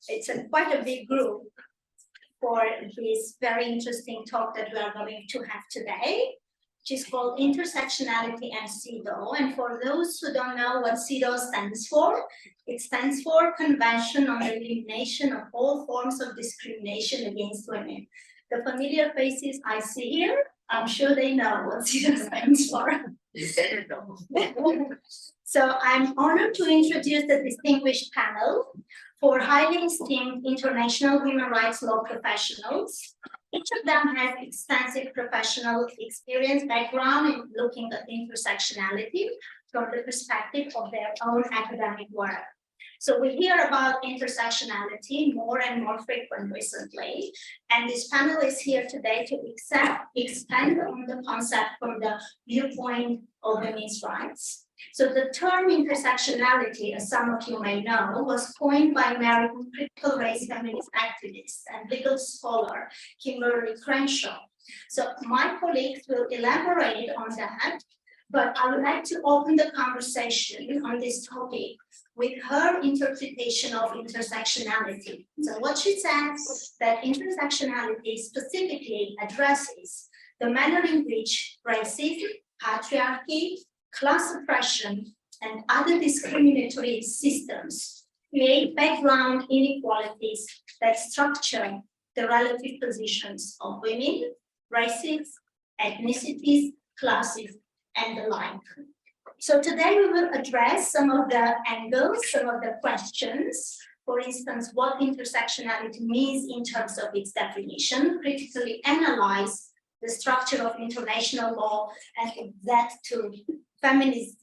It's quite a big group for this very interesting talk that we are going to have today, which is called Intersectionality and CEDAW. And for those who don't know what CEDAW stands for, it stands for Convention on the Elimination of All Forms of Discrimination Against Women. The familiar faces I see here, I'm sure they know what CEDAW stands for. So I'm honored to introduce the distinguished panel for highly esteemed international human rights law professionals. Each of them has extensive professional experience background in looking at intersectionality from the perspective of their own academic work. So we hear about intersectionality more and more frequent recently, and this panel is here today to expand on the concept from the viewpoint of women's rights. So the term intersectionality, as some of you may know, was coined by American critical race feminist activist and legal scholar Kimberly Crenshaw. So my colleagues will elaborate on that, but I would like to open the conversation on this topic with her interpretation of intersectionality. So what she says that intersectionality specifically addresses the manner in which racism, patriarchy, class oppression, and other discriminatory systems create background inequalities that structure the relative positions of women, races, ethnicities, classes, and the like. So today we will address some of the angles, some of the questions. For instance, what intersectionality means in terms of its definition, critically analyze the structure of international law and that to feminist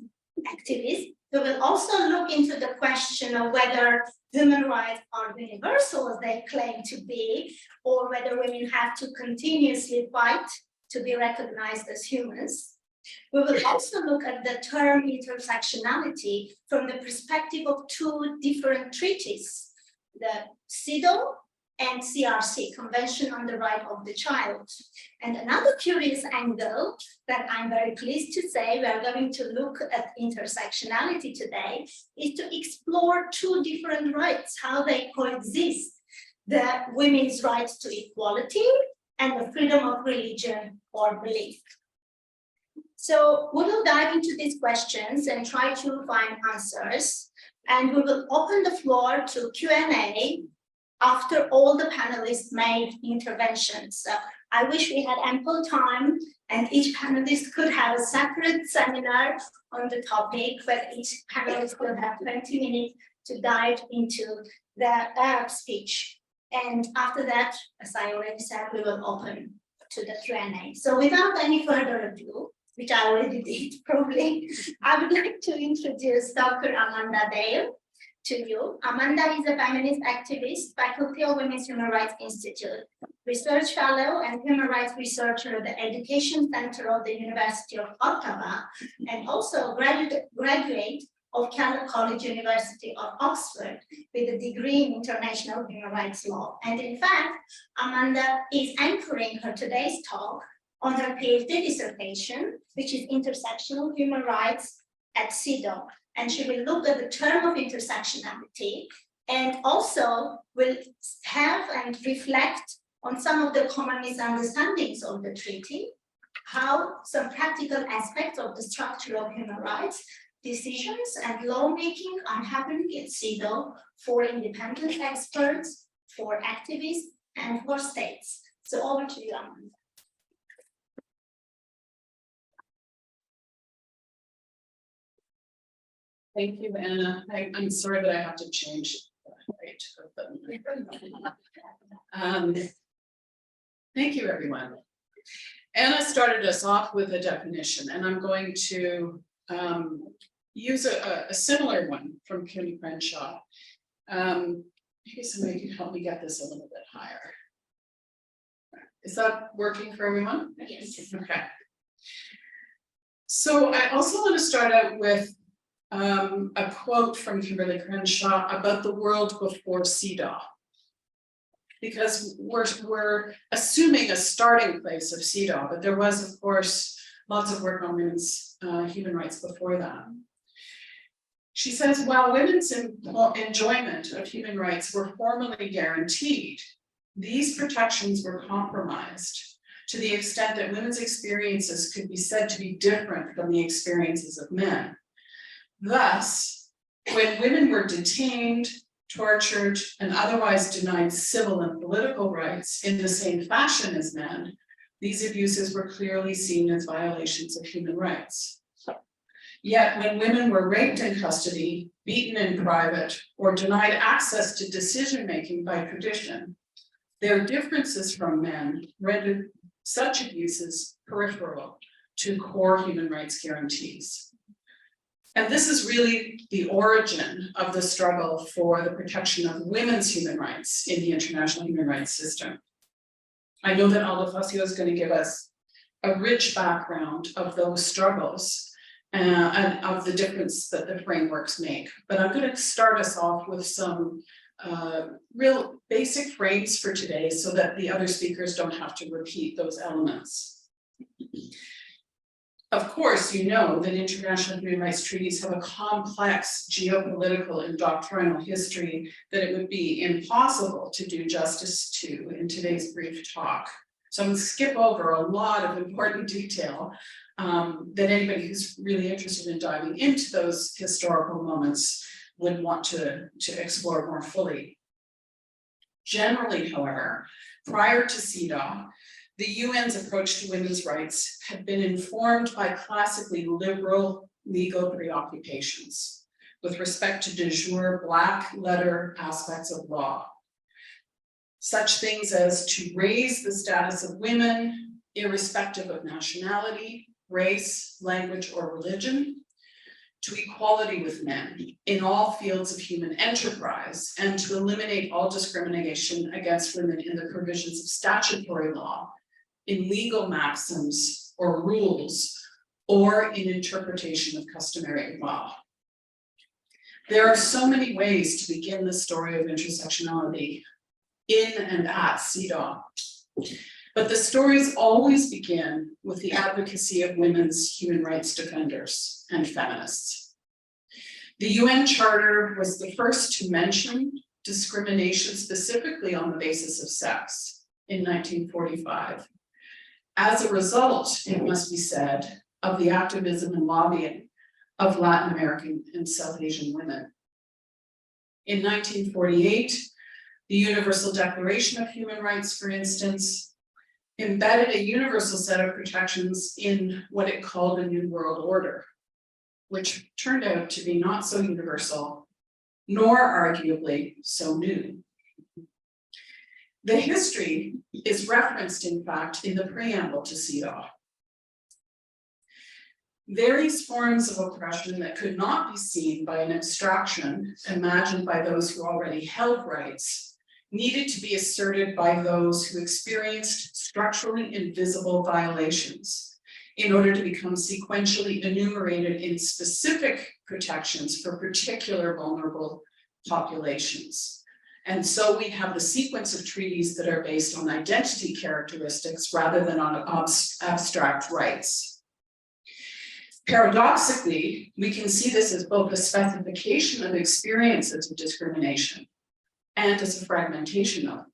activists. We will also look into the question of whether human rights are universal as they claim to be, or whether women have to continuously fight to be recognized as humans. We will also look at the term intersectionality from the perspective of two different treaties, the CEDAW and CRC, Convention on the Right of the Child. And another curious angle that I'm very pleased to say we are going to look at intersectionality today is to explore two different rights, how they coexist, the women's rights to equality and the freedom of religion or belief. So we will dive into these questions and try to find answers, and we will open the floor to Q&A after all the panelists made interventions. So I wish we had ample time and each panelist could have a separate seminar on the topic, but each panelist will have 20 minutes to dive into the speech. And after that, as I already said, we will open to the Q&A. So without any further ado, which I already did probably, I would like to introduce Dr. Amanda Dale to you. Amanda is a feminist activist, faculty of Women's Human Rights Institute, research fellow and human rights researcher at the Education Center of the University of Ottawa, and also graduate of Keller College University of Oxford with a degree in international human rights law. And in fact, Amanda is anchoring her today's talk on her PhD dissertation, which is Intersectional Human Rights at CEDAW. And she will look at the term of intersectionality and also will have and reflect on some of the common misunderstandings of the treaty, how some practical aspects of the structure of human rights, decisions and lawmaking are happening at CEDAW for independent experts, for activists, and for states. So over to you, Amanda. Thank you, Anna. I'm sorry that I have to change the height of them. Thank you, everyone. Anna started us off with a definition, and I'm going to use a similar one from Kim Crenshaw. Maybe somebody can help me get this a little bit higher. Is that working for everyone? Yes. Okay. So I also want to start out with a quote from Kimberly Crenshaw about the world before CEDAW, because we're assuming a starting place of CEDAW, but there was, of course, lots of work on women's human rights before that. She says, while women's enjoyment of human rights were formally guaranteed, these protections were compromised to the extent that women's experiences could be said to be different from the experiences of men. Thus, when women were detained, tortured, and otherwise denied civil and political rights in the same fashion as men, these abuses were clearly seen as violations of human rights. Yet when women were raped in custody, beaten in private, or denied access to decision-making by tradition, their differences from men rendered such abuses peripheral to core human rights guarantees. And this is really the origin of the struggle for the protection of women's human rights in the international human rights system. I know that Aldo Facio is going to give us a rich background of those struggles and of the difference that the frameworks make. But I'm going to start us off with some real basic frames for today so that the other speakers don't have to repeat those elements. Of course, you know that international human rights treaties have a complex geopolitical and doctrinal history that it would be impossible to do justice to in today's brief talk. So I'm going to skip over a lot of important detail that anybody who's really interested in diving into those historical moments would want to explore more fully. Generally, however, prior to CEDAW, the UN's approach to women's rights had been informed by classically liberal legal preoccupations with respect to de jure black letter aspects of law. Such things as to raise the status of women, irrespective of nationality, race, language, or religion, to equality with men in all fields of human enterprise, and to eliminate all discrimination against women in the provisions of statutory law, in legal maxims or rules, or in interpretation of customary law. There are so many ways to begin the story of intersectionality in and at CEDAW. But the stories always begin with the advocacy of women's human rights defenders and feminists. The UN Charter was the first to mention discrimination specifically on the basis of sex in 1945. As a result, it must be said, of the activism and lobbying of Latin American and South Asian women. In 1948, the Universal Declaration of Human Rights, for instance, embedded a universal set of protections in what it called a New World Order, which turned out to be not so universal, nor arguably so new. The history is referenced, in fact, in the preamble to CEDAW. Various forms of oppression that could not be seen by an abstraction imagined by those who already held rights needed to be asserted by those who experienced structurally invisible violations in order to become sequentially enumerated in specific protections for particular vulnerable populations. And so we have the sequence of treaties that are based on identity characteristics rather than on abstract rights. Paradoxically, we can see this as both a specification of experiences of discrimination and as a fragmentation of them.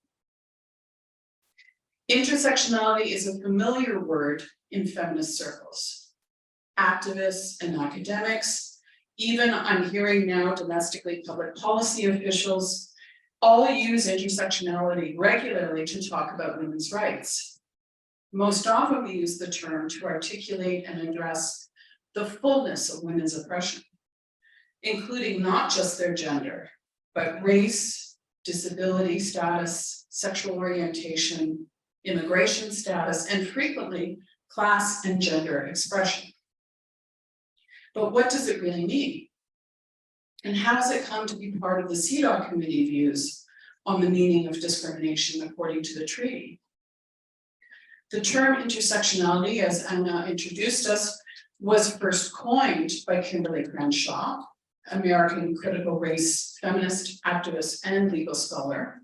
Intersectionality is a familiar word in feminist circles. Activists and academics, even I'm hearing now domestically public policy officials, all use intersectionality regularly to talk about women's rights. Most often we use the term to articulate and address the fullness of women's oppression, including not just their gender, but race, disability status, sexual orientation, immigration status, and frequently class and gender expression. But what does it really mean? And how has it come to be part of the CEDAW committee views on the meaning of discrimination according to the treaty? The term intersectionality, as Anna introduced us, was first coined by Kimberly Crenshaw, American critical race feminist, activist, and legal scholar.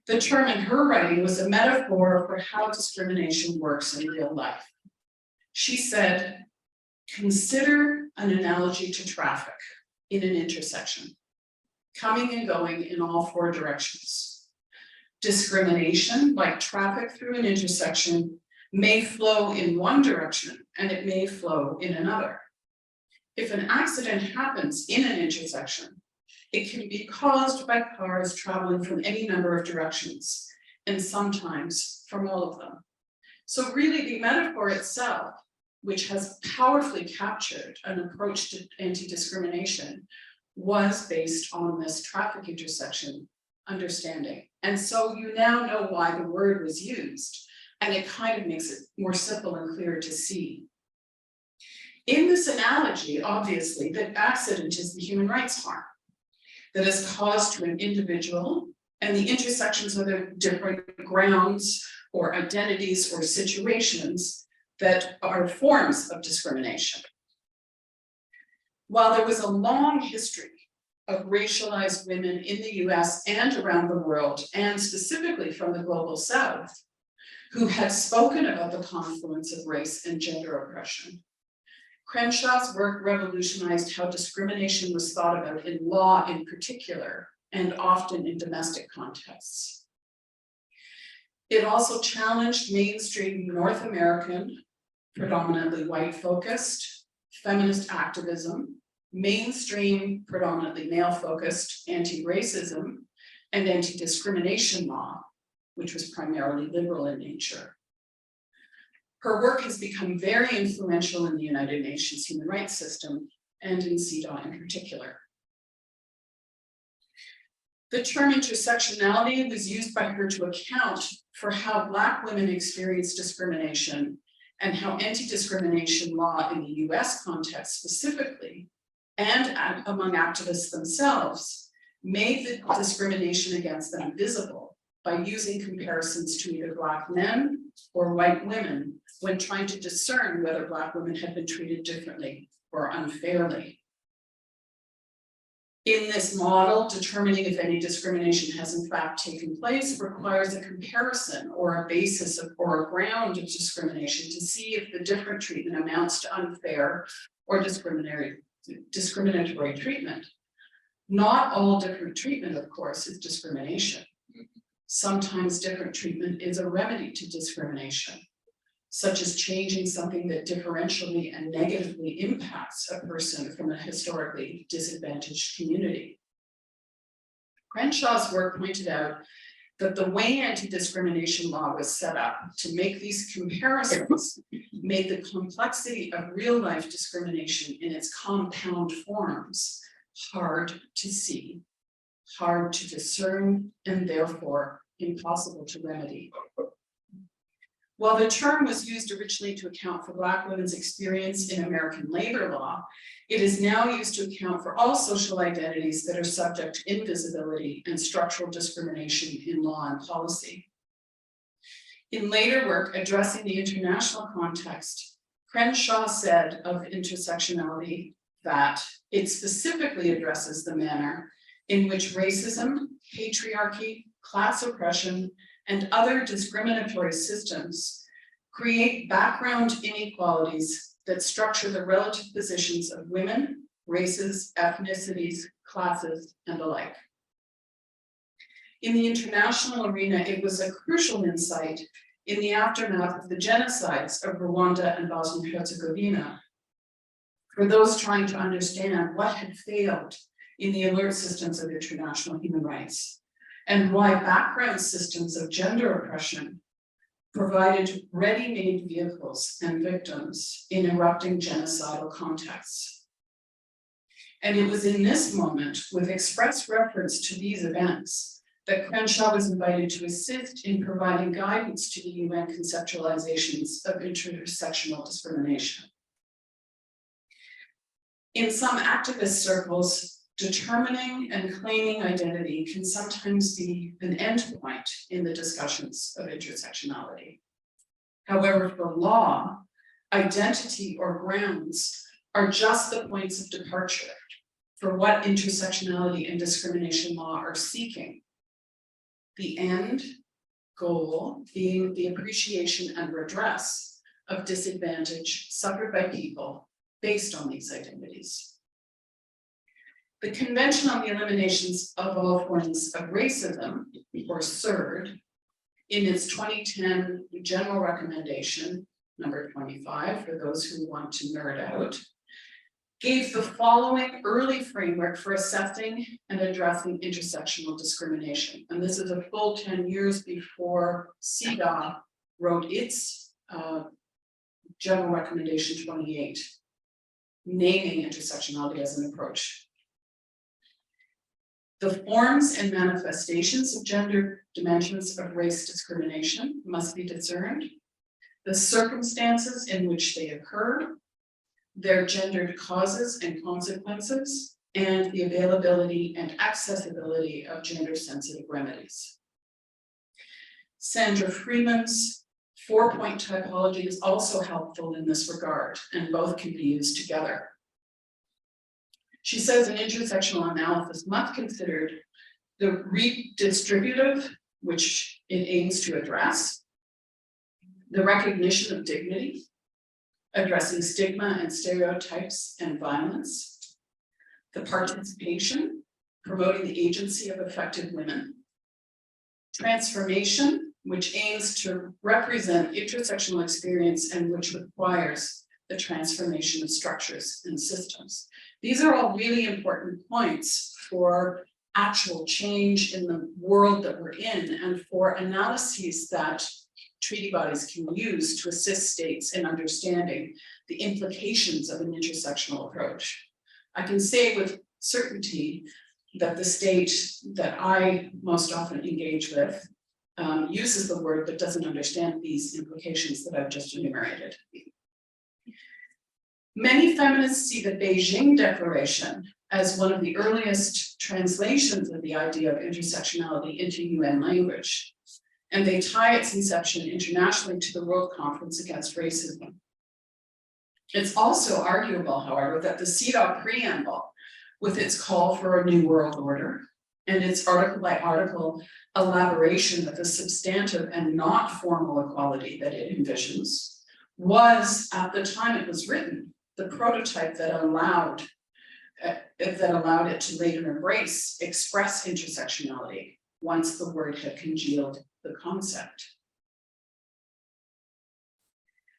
The term in her writing was a metaphor for how discrimination works in real life. She said, consider an analogy to traffic. in an intersection, coming and going in all four directions. Discrimination, like traffic through an intersection, may flow in one direction and it may flow in another. If an accident happens in an intersection, it can be caused by cars traveling from any number of directions, and sometimes from all of them. So really the metaphor itself, which has powerfully captured an approach to anti-discrimination, was based on this traffic intersection understanding. And so you now know why the word was used, and it kind of makes it more simple and clear to see. In this analogy, obviously, the accident is the human rights harm that is caused to an individual, and the intersections are the different grounds or identities or situations that are forms of discrimination. While there was a long history of racialized women in the US and around the world, and specifically from the global South, who had spoken about the confluence of race and gender oppression, Crenshaw's work revolutionized how discrimination was thought about in law in particular, and often in domestic contexts. It also challenged mainstream North American, predominantly white-focused, feminist activism, mainstream, predominantly male-focused anti-racism and anti-discrimination law, which was primarily liberal in nature. Her work has become very influential in the United Nations human rights system and in CEDAW in particular. The term intersectionality was used by her to account for how Black women experience discrimination and how anti-discrimination law in the US context specifically, and among activists themselves, made the discrimination against them visible by using comparisons to either Black men or white women when trying to discern whether Black women had been treated differently or unfairly. In this model, determining if any discrimination has in fact taken place requires a comparison or a basis of, or a ground of discrimination to see if the different treatment amounts to unfair or discriminatory treatment. Not all different treatment, of course, is discrimination. Sometimes different treatment is a remedy to discrimination, such as changing something that differentially and negatively impacts a person from a historically disadvantaged community. Crenshaw's work pointed out that the way anti-discrimination law was set up to make these comparisons made the complexity of real-life discrimination in its compound forms hard to see, hard to discern, and therefore impossible to remedy. While the term was used originally to account for Black women's experience in American labor law, it is now used to account for all social identities that are subject to invisibility and structural discrimination in law and policy. In later work addressing the international context, Crenshaw said of intersectionality that it specifically addresses the manner in which racism, patriarchy, class oppression, and other discriminatory systems create background inequalities that structure the relative positions of women, races, ethnicities, classes, and the like. In the international arena, it was a crucial insight in the aftermath of the genocides of Rwanda and Bosnia and Herzegovina for those trying to understand what had failed in the alert systems of international human rights, and why background systems of gender oppression provided ready-made vehicles and victims in erupting genocidal contexts. And it was in this moment, with express reference to these events, that Crenshaw was invited to assist in providing guidance to the UN conceptualizations of intersectional discrimination. In some activist circles, determining and claiming identity can sometimes be an endpoint in the discussions of intersectionality. However, for law, identity or grounds are just the points of departure for what intersectionality and discrimination law are seeking. The end goal being the appreciation and redress of disadvantage suffered by people based on these identities. The Convention on the Eliminations of All Forms of Racism, or CERD, in its 2010 General Recommendation, number 25, for those who want to nerd out, gave the following early framework for assessing and addressing intersectional discrimination. And this is a full 10 years before CEDAW wrote its General Recommendation 28, naming intersectionality as an approach. The forms and manifestations of gender dimensions of race discrimination must be discerned. The circumstances in which they occur, their gendered causes and consequences, and the availability and accessibility of gender-sensitive remedies. Sandra Freeman's four-point typology is also helpful in this regard, and both can be used together. She says an intersectional analysis must consider the redistributive, which it aims to address, the recognition of dignity, addressing stigma and stereotypes and violence, the participation, promoting the agency of affected women, transformation, which aims to represent intersectional experience and which requires the transformation of structures and systems. These are all really important points for actual change in the world that we're in and for analyses that treaty bodies can use to assist states in understanding the implications of an intersectional approach. I can say with certainty that the state that I most often engage with uses the word but doesn't understand these implications that I've just enumerated. Many feminists see the Beijing Declaration as one of the earliest translations of the idea of intersectionality into UN language, and they tie its inception internationally to the World Conference Against Racism. It's also arguable, however, that the CEDAW preamble, with its call for a new world order, and its article by article elaboration of the substantive and not formal equality that it envisions, was, at the time it was written, the prototype that allowed it to later express intersectionality once the word had congealed the concept.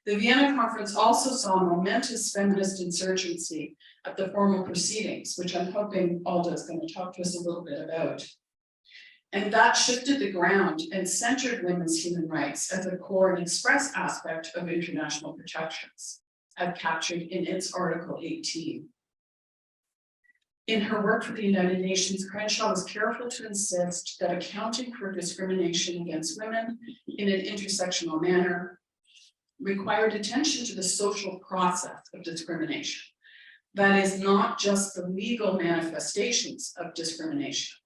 The Vienna Conference also saw a momentous feminist insurgency at the formal proceedings, which I'm hoping Alda is going to talk to us a little bit about. And that shifted the ground and centered women's human rights as a core and express aspect of international protections, as captured in its Article 18. In her work for the United Nations, Crenshaw was careful to insist that accounting for discrimination against women in an intersectional manner required attention to the social process of discrimination. That is not just the legal manifestations of discrimination.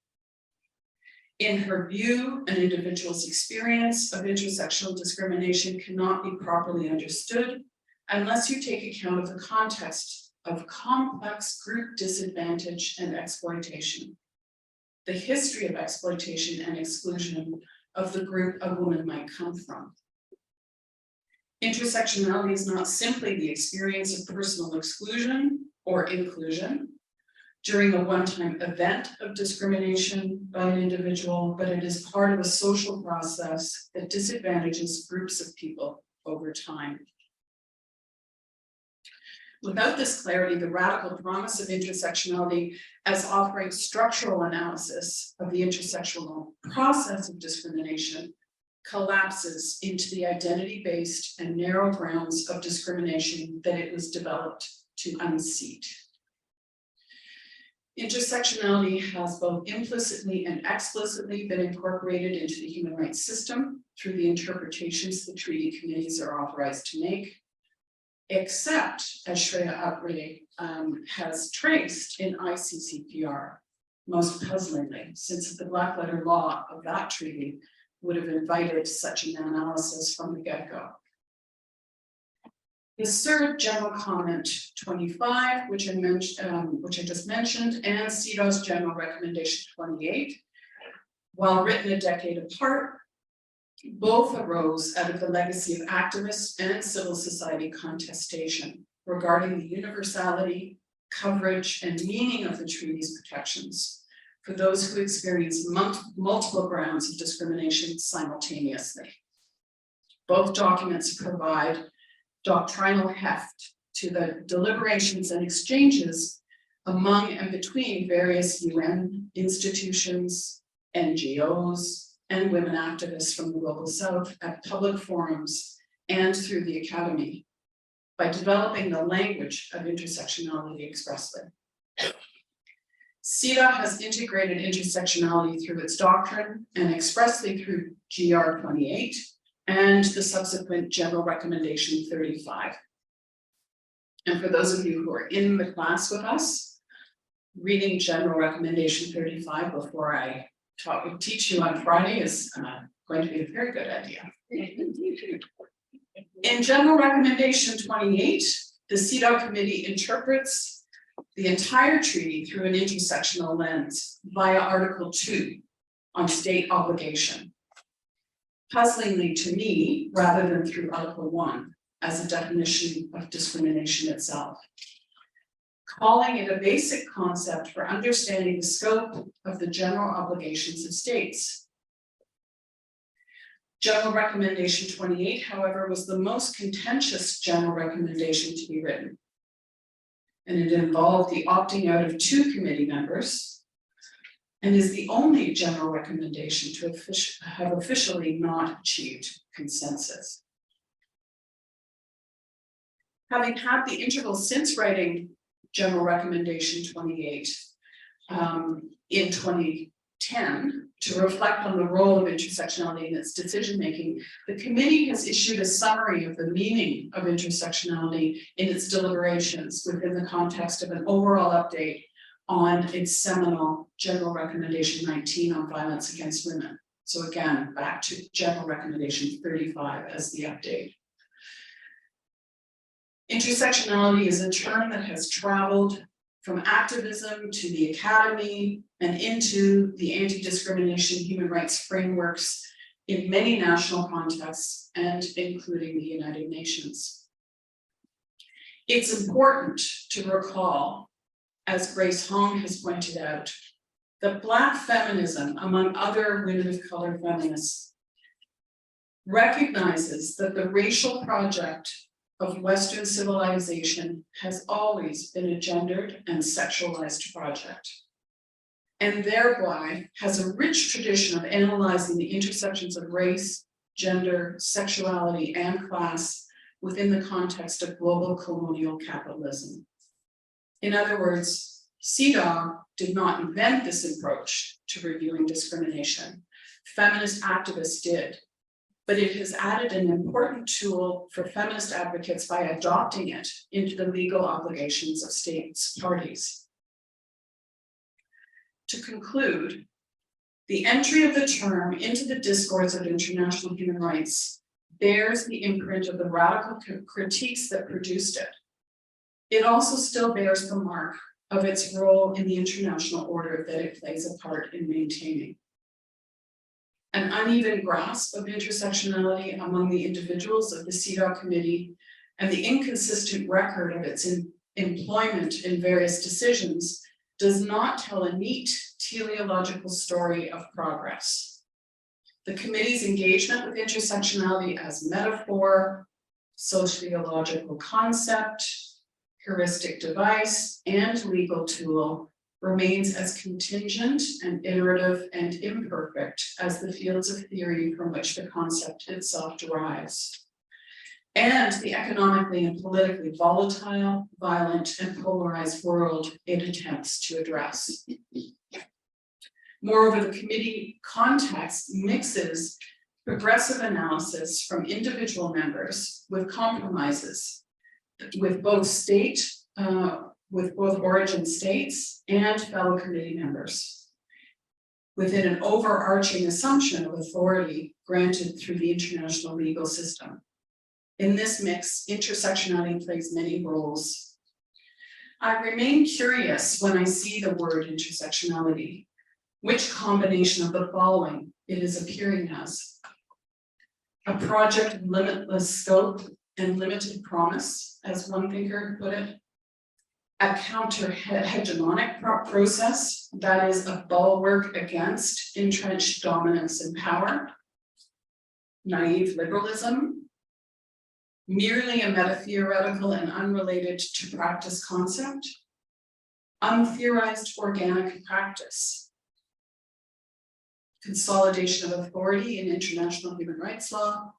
In her view, an individual's experience of intersectional discrimination cannot be properly understood unless you take account of the context of complex group disadvantage and exploitation, the history of exploitation and exclusion of the group a woman might come from. Intersectionality is not simply the experience of personal exclusion or inclusion during a one-time event of discrimination by an individual, but it is part of a social process that disadvantages groups of people over time. Without this clarity, the radical promise of intersectionality as offering structural analysis of the intersectional process of discrimination collapses into the identity-based and narrow grounds of discrimination that it was developed to unseat. Intersectionality has both implicitly and explicitly been incorporated into the human rights system through the interpretations the treaty committees are authorized to make, except, as WHRI has traced in ICCPR, most puzzlingly, since the black letter law of that treaty would have invited such an analysis from the get-go. The third general comment 25, which I just mentioned, and CEDAW's general recommendation 28, while written a decade apart, both arose out of the legacy of activists and civil society contestation regarding the universality, coverage, and meaning of the treaty's protections for those who experience multiple grounds of discrimination simultaneously. Both documents provide doctrinal heft to the deliberations and exchanges among and between various UN institutions, NGOs, and women activists from the Global South at public forums and through the Academy by developing the language of intersectionality expressly. CEDAW has integrated intersectionality through its doctrine and expressly through GR 28 and the subsequent General Recommendation 35. And for those of you who are in the class with us, reading General Recommendation 35 before I teach you on Friday is going to be a very good idea. In General Recommendation 28, the CEDAW Committee interprets the entire treaty through an intersectional lens via Article 2 on state obligation, puzzlingly to me, rather than through Article 1 as a definition of discrimination itself, calling it a basic concept for understanding the scope of the general obligations of states. General Recommendation 28, however, was the most contentious general recommendation to be written. And it involved the opting out of 2 committee members and is the only general recommendation to have officially not achieved consensus. Having had the interval since writing General Recommendation 28 in 2010 to reflect on the role of intersectionality in its decision-making, the committee has issued a summary of the meaning of intersectionality in its deliberations within the context of an overall update on its seminal General Recommendation 19 on violence against women. So again, back to General Recommendation 35 as the update. Intersectionality is a term that has traveled from activism to the Academy and into the anti-discrimination human rights frameworks in many national contexts and including the United Nations. It's important to recall, as Grace Hong has pointed out, that Black feminism, among other women of color feminists, recognizes that the racial project of Western civilization has always been a gendered and sexualized project, and thereby has a rich tradition of analyzing the intersections of race, gender, sexuality, and class within the context of global colonial capitalism. In other words, CEDAW did not invent this approach to reviewing discrimination. Feminist activists did, but it has added an important tool for feminist advocates by adopting it into the legal obligations of states parties. To conclude, the entry of the term into the discourse of international human rights bears the imprint of the radical critiques that produced it. It also still bears the mark of its role in the international order that it plays a part in maintaining. An uneven grasp of intersectionality among the individuals of the CEDAW committee and the inconsistent record of its employment in various decisions does not tell a neat teleological story of progress. The committee's engagement with intersectionality as metaphor, sociological concept, heuristic device, and legal tool remains as contingent and iterative and imperfect as the fields of theory from which the concept itself derives, and the economically and politically volatile, violent, and polarized world it attempts to address. Moreover, the committee context mixes progressive analysis from individual members with compromises with both origin states and fellow committee members, within an overarching assumption of authority granted through the international legal system. In this mix, intersectionality plays many roles. I remain curious when I see the word intersectionality, which combination of the following it is appearing as: a project of limitless scope and limited promise, as one thinker put it; a counter-hegemonic process that is a bulwark against entrenched dominance and power, naive liberalism, merely a meta-theoretical and unrelated to practice concept, untheorized organic practice, consolidation of authority in international human rights law,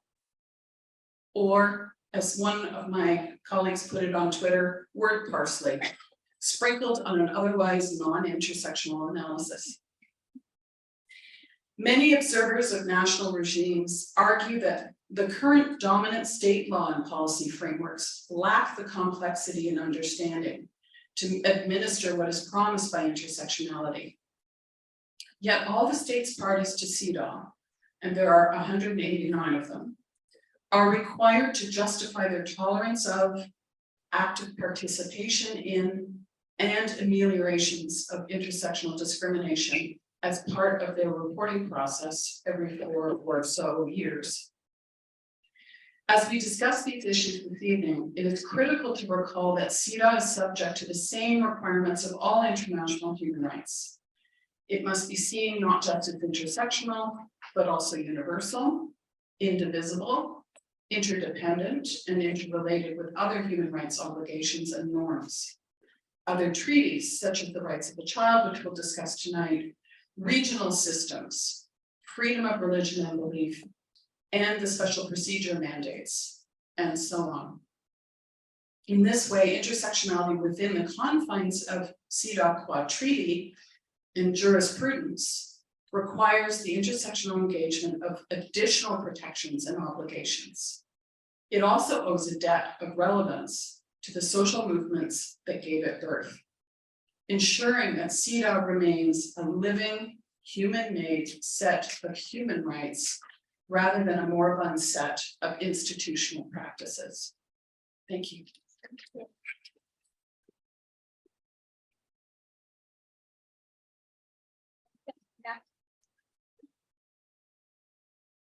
or, as one of my colleagues put it on Twitter, word parsley, sprinkled on an otherwise non-intersectional analysis. Many observers of national regimes argue that the current dominant state law and policy frameworks lack the complexity and understanding to administer what is promised by intersectionality. Yet all the states parties to CEDAW, and there are 189 of them, are required to justify their tolerance of, active participation in, and ameliorations of intersectional discrimination as part of their reporting process every 4 or so years. As we discuss these issues this evening, it is critical to recall that CEDAW is subject to the same requirements of all international human rights. It must be seen not just as intersectional, but also universal, indivisible, interdependent, and interrelated with other human rights obligations and norms. Other treaties, such as the rights of the child, which we'll discuss tonight, regional systems, freedom of religion and belief, and the special procedure mandates, and so on. In this way, intersectionality within the confines of CEDAW Quad Treaty and jurisprudence requires the intersectional engagement of additional protections and obligations. It also owes a debt of relevance to the social movements that gave it birth, ensuring that CEDAW remains a living, human-made set of human rights rather than a moribund set of institutional practices. Thank you.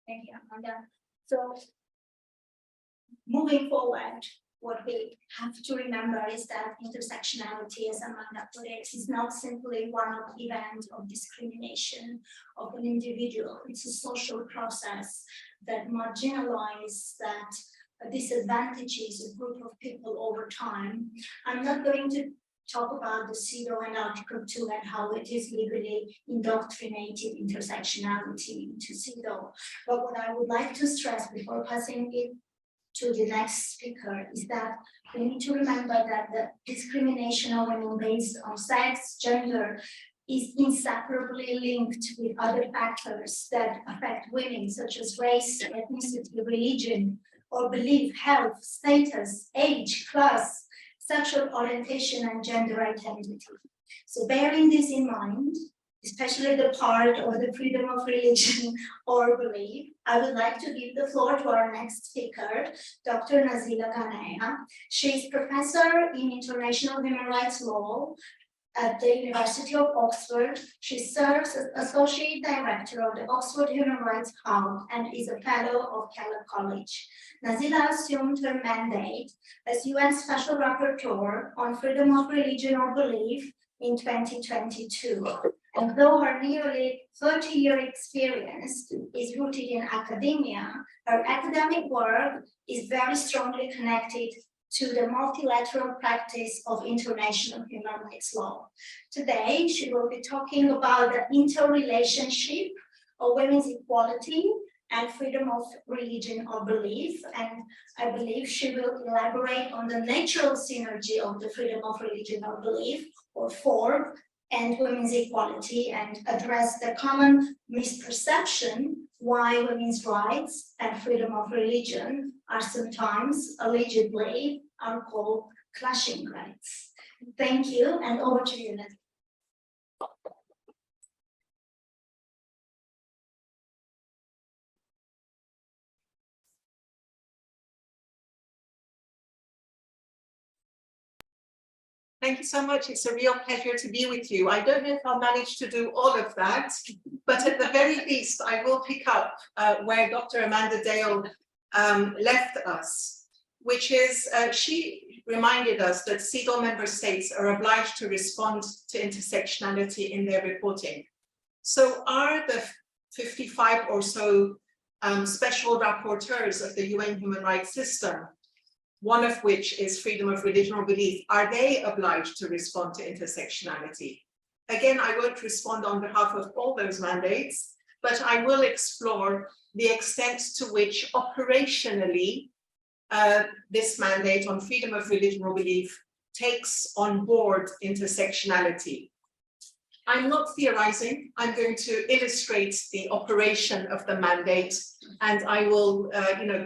Thank you, Amanda. So, moving forward, what we have to remember is that intersectionality, as Amanda put it, is not simply one-off event of discrimination of an individual. It's a social process that marginalizes, that disadvantages a group of people over time. I'm not going to talk about the CEDAW and Article 2 and how it is legally indoctrinated intersectionality into CEDAW. But what I would like to stress before passing it to the next speaker is that we need to remember that the discrimination of women based on sex, gender, is inseparably linked with other factors that affect women, such as race, ethnicity, religion, or belief, health, status, age, class, sexual orientation, and gender identity. So bearing this in mind, especially the part of the freedom of religion or belief, I would like to give the floor to our next speaker, Dr. Nazila Ghanea. She is professor in international human rights law at the University of Oxford. She serves as Associate Director of the Oxford Human Rights Hub and is a Fellow of Keller College. Nazila assumed her mandate as UN Special Rapporteur on freedom of religion or belief in 2022. Although her nearly 30-year experience is rooted in academia, her academic work is very strongly connected to the multilateral practice of international human rights law. Today, she will be talking about the interrelationship of women's equality and freedom of religion or belief. And I believe she will elaborate on the natural synergy of the freedom of religion or belief, or FORB, and women's equality, and address the common misperception why women's rights and freedom of religion are sometimes allegedly are called clashing rights. Thank you, and over to you, Nathan. Thank you so much. It's a real pleasure to be with you. I don't know if I'll manage to do all of that, but at the very least, I will pick up where Dr. Amanda Dale left us. which is, she reminded us that CEDAW member states are obliged to respond to intersectionality in their reporting. So are the 55 or so special rapporteurs of the UN human rights system, one of which is freedom of religion or belief, are they obliged to respond to intersectionality? Again, I won't respond on behalf of all those mandates, but I will explore the extent to which operationally this mandate on freedom of religion or belief takes on board intersectionality. I'm not theorizing, I'm going to illustrate the operation of the mandate, and I will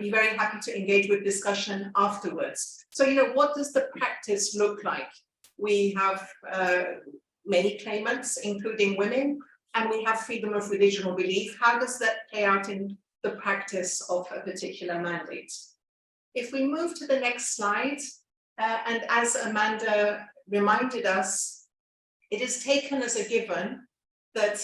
be very happy to engage with discussion afterwards. So, what does the practice look like? We have many claimants, including women, and we have freedom of religion or belief. How does that play out in the practice of a particular mandate? If we move to the next slide, and as Amanda reminded us, it is taken as a given that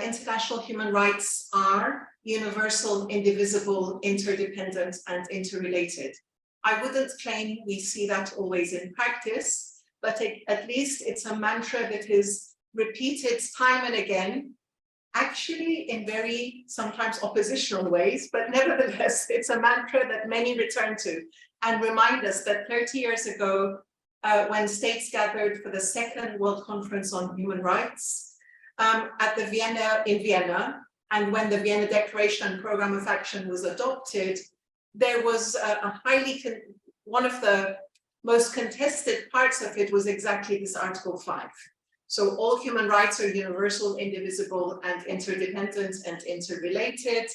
international human rights are universal, indivisible, interdependent, and interrelated. I wouldn't claim we see that always in practice, but at least it's a mantra that is repeated time and again, actually in very sometimes oppositional ways, but nevertheless, it's a mantra that many return to and remind us that 30 years ago, when states gathered for the Second World Conference on Human Rights in Vienna, and when the Vienna Declaration and Program of Action was adopted, there was one of the most contested parts of it was exactly this Article 5. So all human rights are universal, indivisible, and interdependent and interrelated,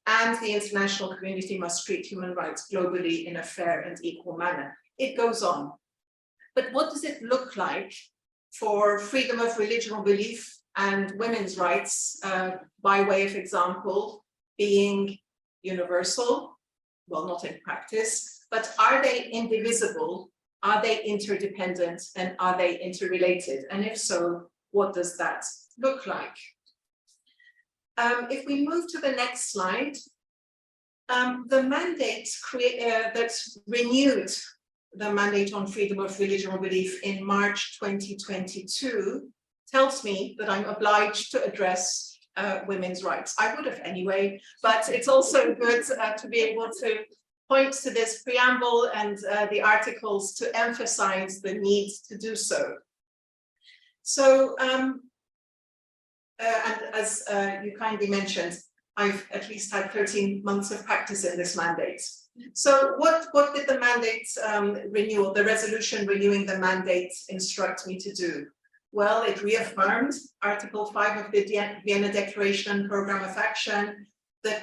and the international community must treat human rights globally in a fair and equal manner. It goes on. But what does it look like for freedom of religion or belief and women's rights, by way of example, being universal? Well, not in practice, but are they indivisible? Are they interdependent? And are they interrelated? And if so, what does that look like? If we move to the next slide, the mandate that's renewed the mandate on freedom of religion or belief in March 2022 tells me that I'm obliged to address women's rights. I would have anyway, but it's also good to be able to point to this preamble and the articles to emphasize the need to do so. So, and as you kindly mentioned, I've at least had 13 months of practice in this mandate. So what did the mandate renewal, the resolution renewing the mandate instruct me to do? Well, it reaffirmed Article 5 of the Vienna Declaration and Program of Action. The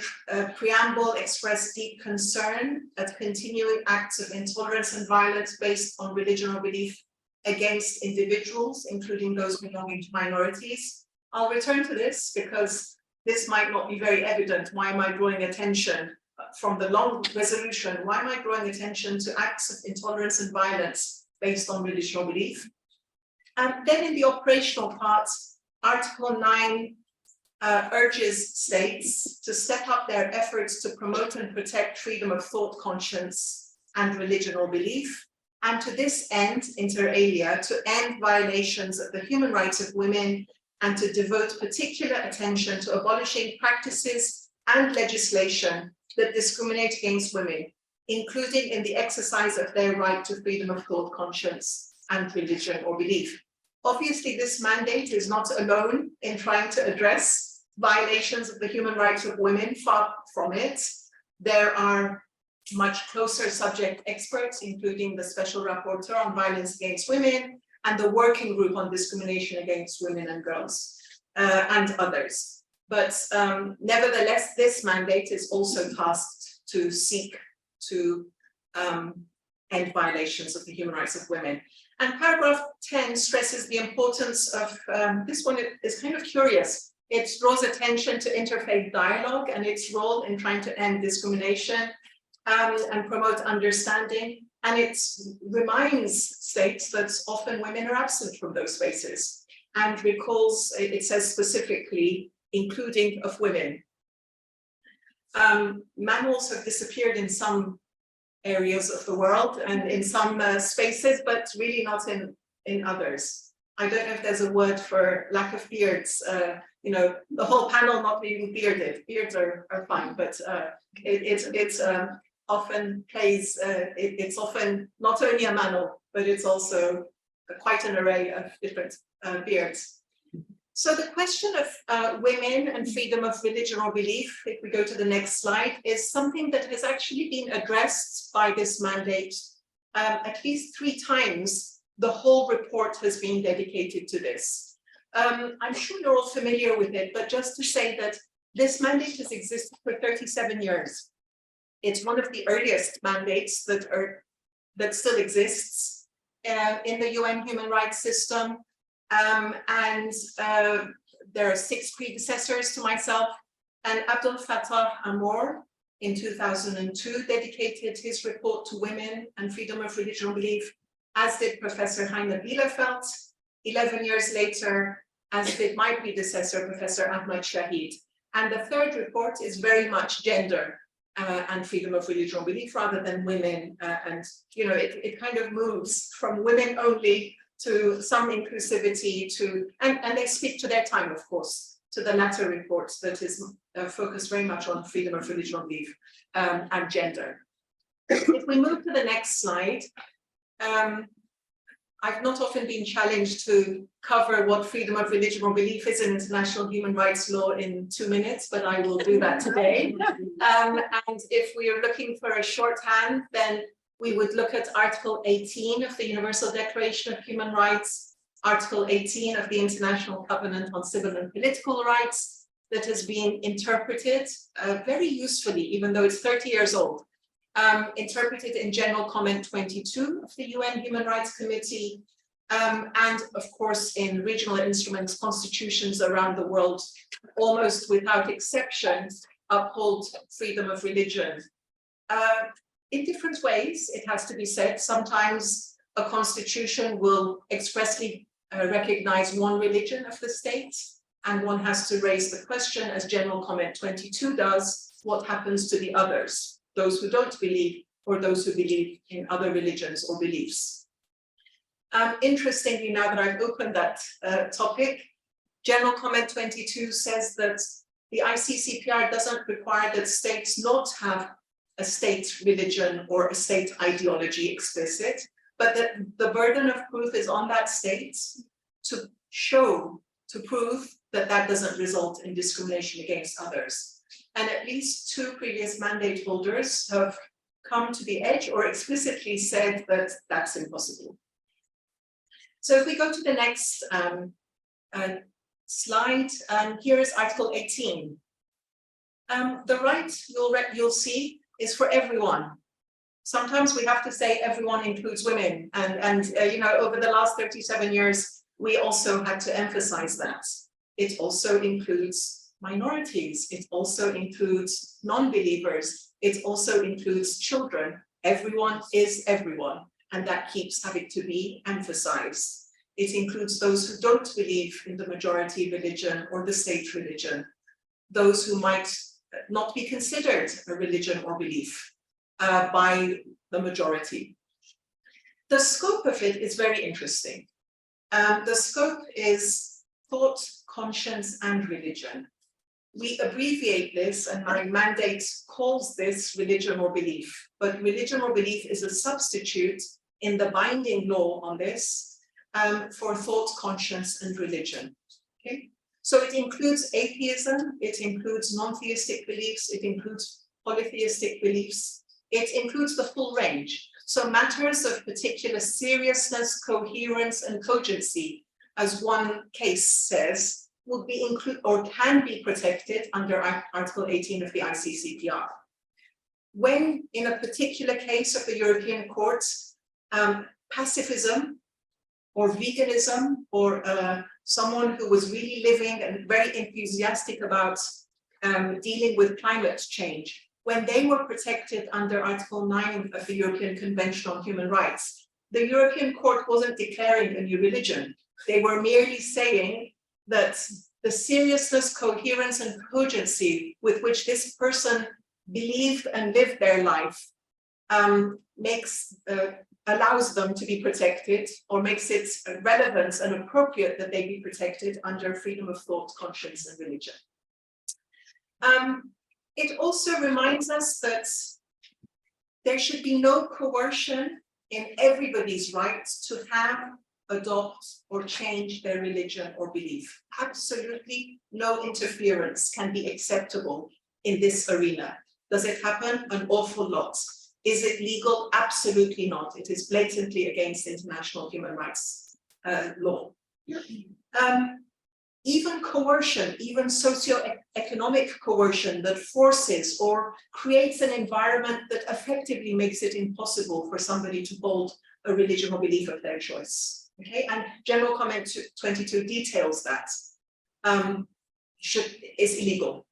preamble expressed deep concern at continuing acts of intolerance and violence based on religion or belief against individuals, including those belonging to minorities. I'll return to this because this might not be very evident. Why am I drawing attention from the long resolution? Why am I drawing attention to acts of intolerance and violence based on religion or belief? And then in the operational part, Article 9 urges states to step up their efforts to promote and protect freedom of thought, conscience, and religion or belief. And to this end, inter alia, to end violations of the human rights of women and to devote particular attention to abolishing practices and legislation that discriminate against women, including in the exercise of their right to freedom of thought, conscience, and religion or belief. Obviously, this mandate is not alone in trying to address violations of the human rights of women. Far from it. There are much closer subject experts, including the Special Rapporteur on Violence Against Women and the Working Group on Discrimination Against Women and Girls, and others. But nevertheless, this mandate is also tasked to seek to end violations of the human rights of women. And paragraph 10 stresses the importance of, this one is kind of curious. It draws attention to interfaith dialogue and its role in trying to end discrimination and promote understanding. And it reminds states that often women are absent from those spaces and recalls, it says specifically, including of women. Manuals have disappeared in some areas of the world and in some spaces, but really not in others. I don't know if there's a word for lack of beards. You know, the whole panel not being bearded. Beards are fine, but it's often plays. It's often not only a mantle, but it's also quite an array of different beards. So the question of women and freedom of religion or belief, if we go to the next slide, is something that has actually been addressed by this mandate at least 3 times. The whole report has been dedicated to this. I'm sure you're all familiar with it, but just to say that this mandate has existed for 37 years. It's one of the earliest mandates that still exists in the UN human rights system. There are 6 predecessors to myself, and Abdel Fattah Amor in 2002 dedicated his report to women and freedom of religion or belief, as did Professor Heine Bielefeld 11 years later, as did my predecessor, Professor Ahmad Shahid. And the 3rd report is very much gender and freedom of religion or belief rather than women. And you know, it kind of moves from women only to some inclusivity to, and they speak to their time, of course, to the latter report that is focused very much on freedom of religion or belief and gender. If we move to the next slide, I've not often been challenged to cover what freedom of religion or belief is in international human rights law in 2 minutes, but I will do that today. And if we are looking for a shorthand, then we would look at Article 18 of the Universal Declaration of Human Rights, Article 18 of the International Covenant on Civil and Political Rights, that has been interpreted very usefully, even though it's 30 years old. Interpreted in General Comment 22 of the UN Human Rights Committee, and of course in regional instruments, constitutions around the world, almost without exception, uphold freedom of religion. In different ways, it has to be said. Sometimes a constitution will expressly recognize one religion of the state, and one has to raise the question, as General Comment 22 does, what happens to the others? Those who don't believe, or those who believe in other religions or beliefs. Interestingly, now that I've opened that topic, General Comment 22 says that the ICCPR doesn't require that states not have a state religion or a state ideology explicit, but that the burden of proof is on that state to prove that that doesn't result in discrimination against others. And at least 2 previous mandate holders have come to the edge or explicitly said that that's impossible. So if we go to the next slide, here is Article 18. The right, you'll see, is for everyone. Sometimes we have to say everyone includes women, and you know, over the last 37 years, we also had to emphasize that. It also includes minorities, it also includes non-believers, it also includes children. Everyone is everyone, and that keeps having to be emphasized. It includes those who don't believe in the majority religion or the state religion, those who might not be considered a religion or belief by the majority. The scope of it is very interesting. The scope is thought, conscience, and religion. We abbreviate this, and my mandate calls this religion or belief, but religion or belief is a substitute in the binding law on this for thought, conscience, and religion. Okay? So it includes atheism, it includes non-theistic beliefs, it includes polytheistic beliefs, it includes the full range. So matters of particular seriousness, coherence, and cogency, as one case says, would be included or can be protected under Article 18 of the ICCPR. When in a particular case of the European Court, pacifism or veganism or someone who was really living and very enthusiastic about dealing with climate change, when they were protected under Article 9 of the European Convention on Human Rights, the European Court wasn't declaring a new religion. They were merely saying that the seriousness, coherence, and cogency with which this person believed and lived their life allows them to be protected, or makes it relevant and appropriate that they be protected under freedom of thought, conscience, and religion. It also reminds us that there should be no coercion in everybody's right to have, adopt, or change their religion or belief. Absolutely no interference can be acceptable in this arena. Does it happen? An awful lot. Is it legal? Absolutely not. It is blatantly against international human rights law. Even coercion, even socio-economic coercion that forces or creates an environment that effectively makes it impossible for somebody to hold a religion or belief of their choice. Okay, and general comment 22 details that is illegal.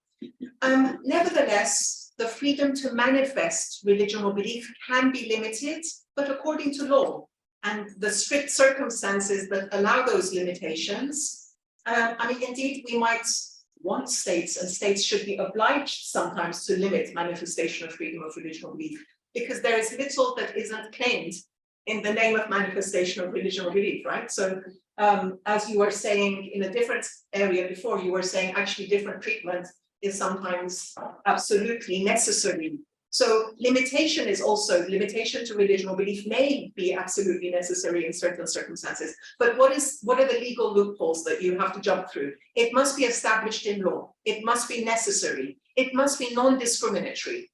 Nevertheless, the freedom to manifest religion or belief can be limited, but according to law, and the strict circumstances that allow those limitations. Indeed, we might want states, and states should be obliged sometimes to limit manifestation of freedom of religion or belief, because there is little that isn't claimed in the name of manifestation of religion or belief, right? So as you were saying in a different area before, you were saying actually different treatment is sometimes absolutely necessary. So limitation is also, limitation to religion or belief may be absolutely necessary in certain circumstances. But what are the legal loopholes that you have to jump through? It must be established in law. It must be necessary. It must be non-discriminatory.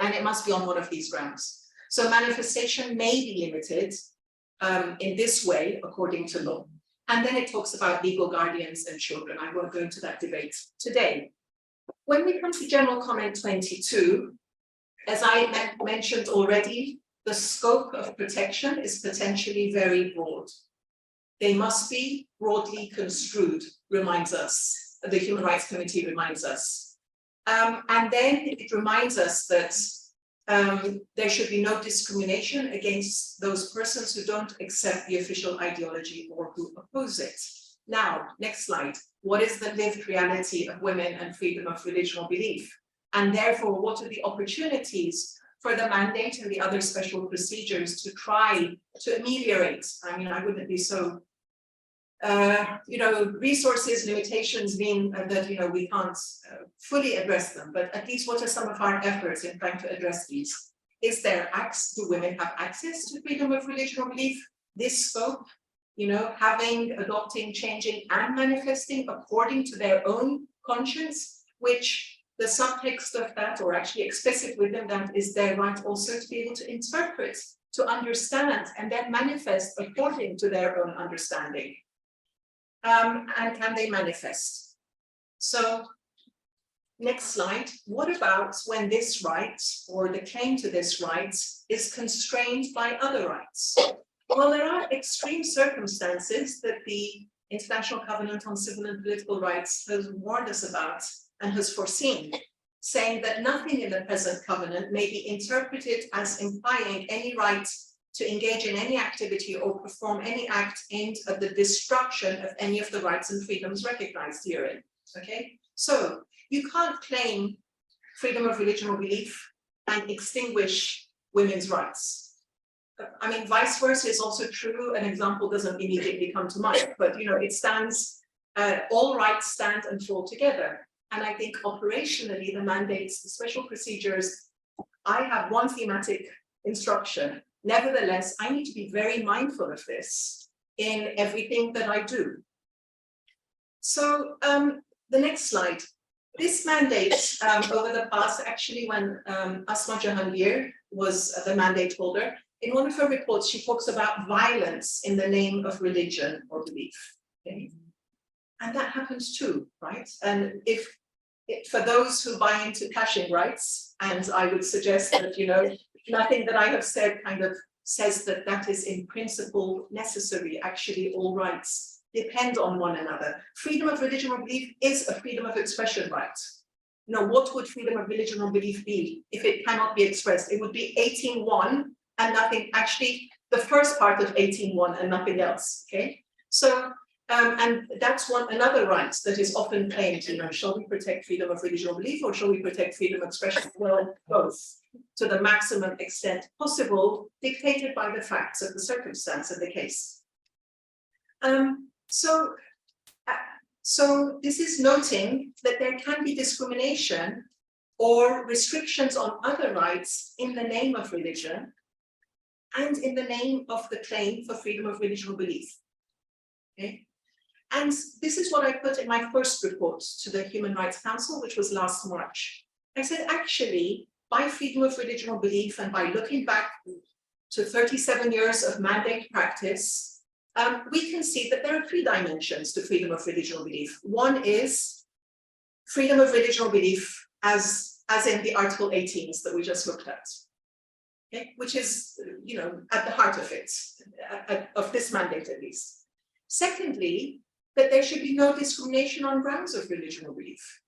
And it must be on one of these grounds. So manifestation may be limited in this way, according to law. And then it talks about legal guardians and children. I won't go into that debate today. When we come to general comment 22, as I mentioned already, the scope of protection is potentially very broad. They must be broadly construed, reminds us, the Human Rights Committee reminds us. And then it reminds us that there should be no discrimination against those persons who don't accept the official ideology or who oppose it. Now, next slide. What is the lived reality of women and freedom of religion or belief? And therefore, what are the opportunities for the mandate and the other special procedures to try to ameliorate? I wouldn't be so, resources limitations mean that, we can't fully address them, but at least what are some of our efforts in trying to address these? Is there do women have access to freedom of religion or belief? This scope, having, adopting, changing, and manifesting according to their own conscience, which the subtext of that, or actually explicit within that, is their right also to be able to interpret, to understand, and then manifest according to their own understanding. And can they manifest? So, next slide. What about when this right, or the claim to this right, is constrained by other rights? Well, there are extreme circumstances that the International Covenant on Civil and Political Rights has warned us about and has foreseen, saying that nothing in the present covenant may be interpreted as implying any right to engage in any activity or perform any act aimed at the destruction of any of the rights and freedoms recognized herein. Okay, so you can't claim freedom of religion or belief and extinguish women's rights. Vice versa is also true. An example doesn't immediately come to mind, but it stands, all rights stand and fall together. And I think operationally, the mandates, the special procedures, I have one thematic instruction. Nevertheless, I need to be very mindful of this in everything that I do. So the next slide. This mandate over the past, actually when Asma Jahangir was the mandate holder, in one of her reports, she talks about violence in the name of religion or belief. Okay? And that happens too, right? And for those who buy into caching rights, and I would suggest that, nothing that I have said kind of says that that is in principle necessary. Actually, all rights depend on one another. Freedom of religion or belief is a freedom of expression right. What would freedom of religion or belief be if it cannot be expressed? It would be 18.1 and nothing, actually, the first part of 18.1 and nothing else, okay? So, and that's another right that is often claimed, shall we protect freedom of religion or belief, or shall we protect freedom of expression? Well, both. to the maximum extent possible, dictated by the facts of the circumstance of the case. So this is noting that there can be discrimination or restrictions on other rights in the name of religion and in the name of the claim for freedom of religion or belief. Okay? And this is what I put in my first report to the Human Rights Council, which was last March. I said, actually, by freedom of religion or belief and by looking back to 37 years of mandate practice, we can see that there are three dimensions to freedom of religion or belief. One is freedom of religion or belief as in the Article 18s that we just looked at, okay? Which is, at the heart of it, of this mandate at least. Secondly, that there should be no discrimination on grounds of religion or belief.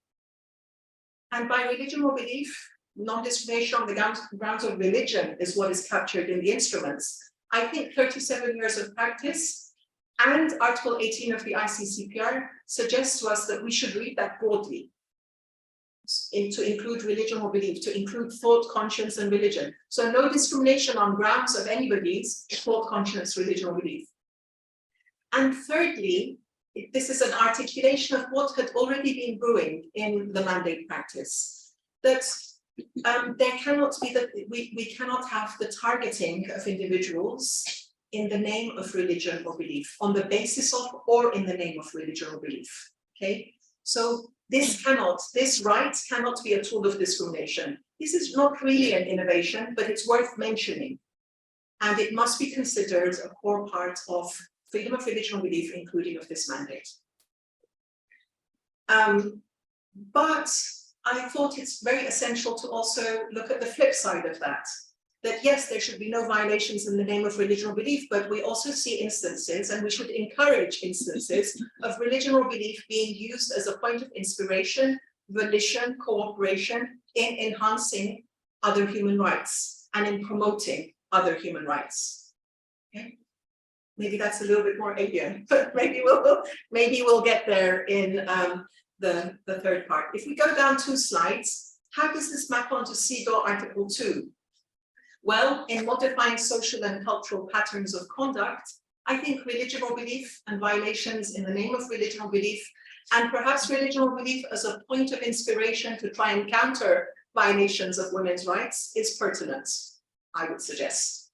And by religion or belief, non-discrimination on the grounds of religion is what is captured in the instruments. I think 37 years of practice and Article 18 of the ICCPR suggests to us that we should read that broadly, to include religion or belief, to include thought, conscience, and religion. So no discrimination on grounds of anybody's thought, conscience, religion, or belief. And thirdly, this is an articulation of what had already been brewing in the mandate practice, that there cannot be that we cannot have the targeting of individuals in the name of religion or belief, on the basis of or in the name of religion or belief. Okay, so this right cannot be a tool of discrimination. This is not really an innovation, but it's worth mentioning, and it must be considered a core part of freedom of religion or belief, including of this mandate. But I thought it's very essential to also look at the flip side of that yes, there should be no violations in the name of religion or belief, but we also see instances, and we should encourage instances of religion or belief being used as a point of inspiration, volition, cooperation in enhancing other human rights and in promoting other human rights. Okay? Maybe that's a little bit more alien, but maybe we'll get there in the third part. If we go down 2 slides, how does this map onto CEDAW Article 2? Well, in modifying social and cultural patterns of conduct, I think religion or belief and violations in the name of religion or belief, and perhaps religion or belief as a point of inspiration to try and counter violations of women's rights is pertinent, I would suggest.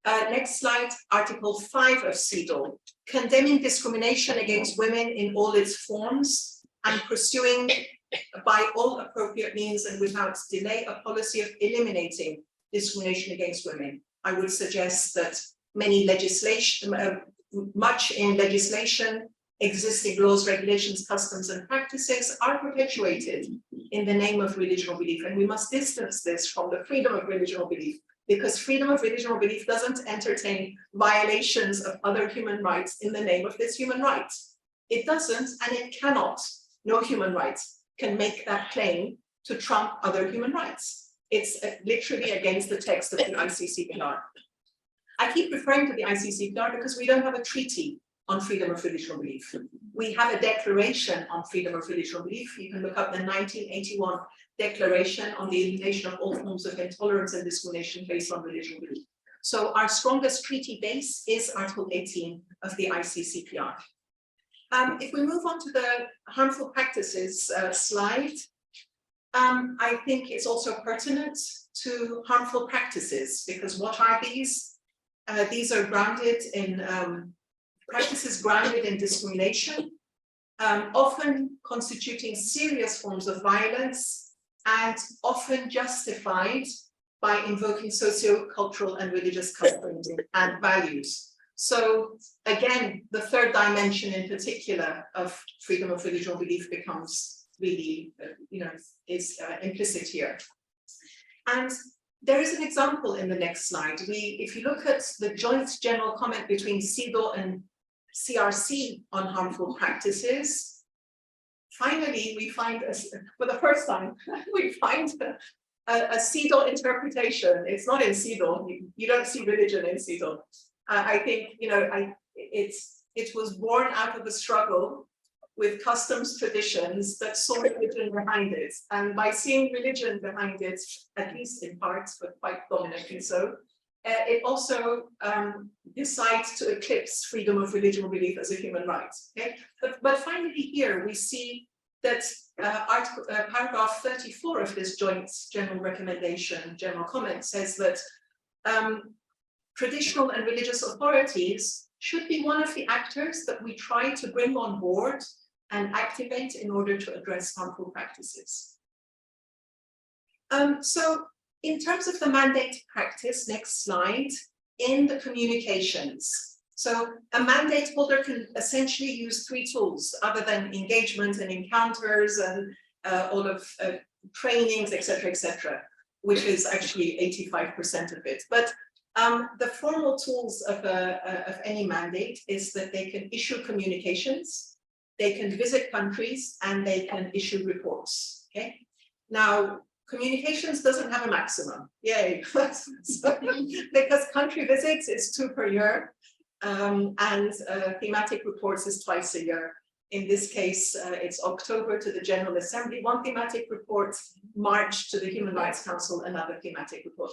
Next slide, Article 5 of CEDAW, condemning discrimination against women in all its forms and pursuing by all appropriate means and without delay a policy of eliminating discrimination against women. I would suggest that much in legislation, existing laws, regulations, customs, and practices are perpetuated in the name of religion or belief, and we must distance this from the freedom of religion or belief, because freedom of religion or belief doesn't entertain violations of other human rights in the name of this human right. It doesn't, and it cannot. No human rights can make that claim to trump other human rights. It's literally against the text of the ICCPR. I keep referring to the ICCPR because we don't have a treaty on freedom of religion or belief. We have a declaration on freedom of religion or belief. You can look up the 1981 Declaration on the Elimination of All Forms of Intolerance and Discrimination based on religion or belief. So our strongest treaty base is Article 18 of the ICCPR. If we move on to the harmful practices slide, I think it's also pertinent to harmful practices, because what are these? These are grounded in practices grounded in discrimination, often constituting serious forms of violence and often justified by invoking socio-cultural and religious customs and values. So again, the third dimension in particular of freedom of religion or belief becomes really, is implicit here. And there is an example in the next slide. If you look at the joint general comment between CEDAW and CRC on harmful practices, finally, we find, for the first time, we find a CEDAW interpretation. It's not in CEDAW. You don't see religion in CEDAW. I think, it was born out of the struggle with customs traditions that saw religion behind it. And by seeing religion behind it, at least in parts, but quite dominantly so, it also decides to eclipse freedom of religion belief as a human right. Okay? But finally here we see that paragraph 34 of this joint general recommendation, general comment, says that traditional and religious authorities should be one of the actors that we try to bring on board and activate in order to address harmful practices. So in terms of the mandate practice, next slide, in the communications. So a mandate holder can essentially use three tools other than engagement and encounters and all of trainings, etc., which is actually 85% of it. But the formal tools of any mandate is that they can issue communications, they can visit countries, and they can issue reports. Okay. Now, communications doesn't have a maximum. Yay! Because country visits is 2 per year, and thematic reports is twice a year. In this case, it's October to the General Assembly, 1 thematic report, March to the Human Rights Council, another thematic report.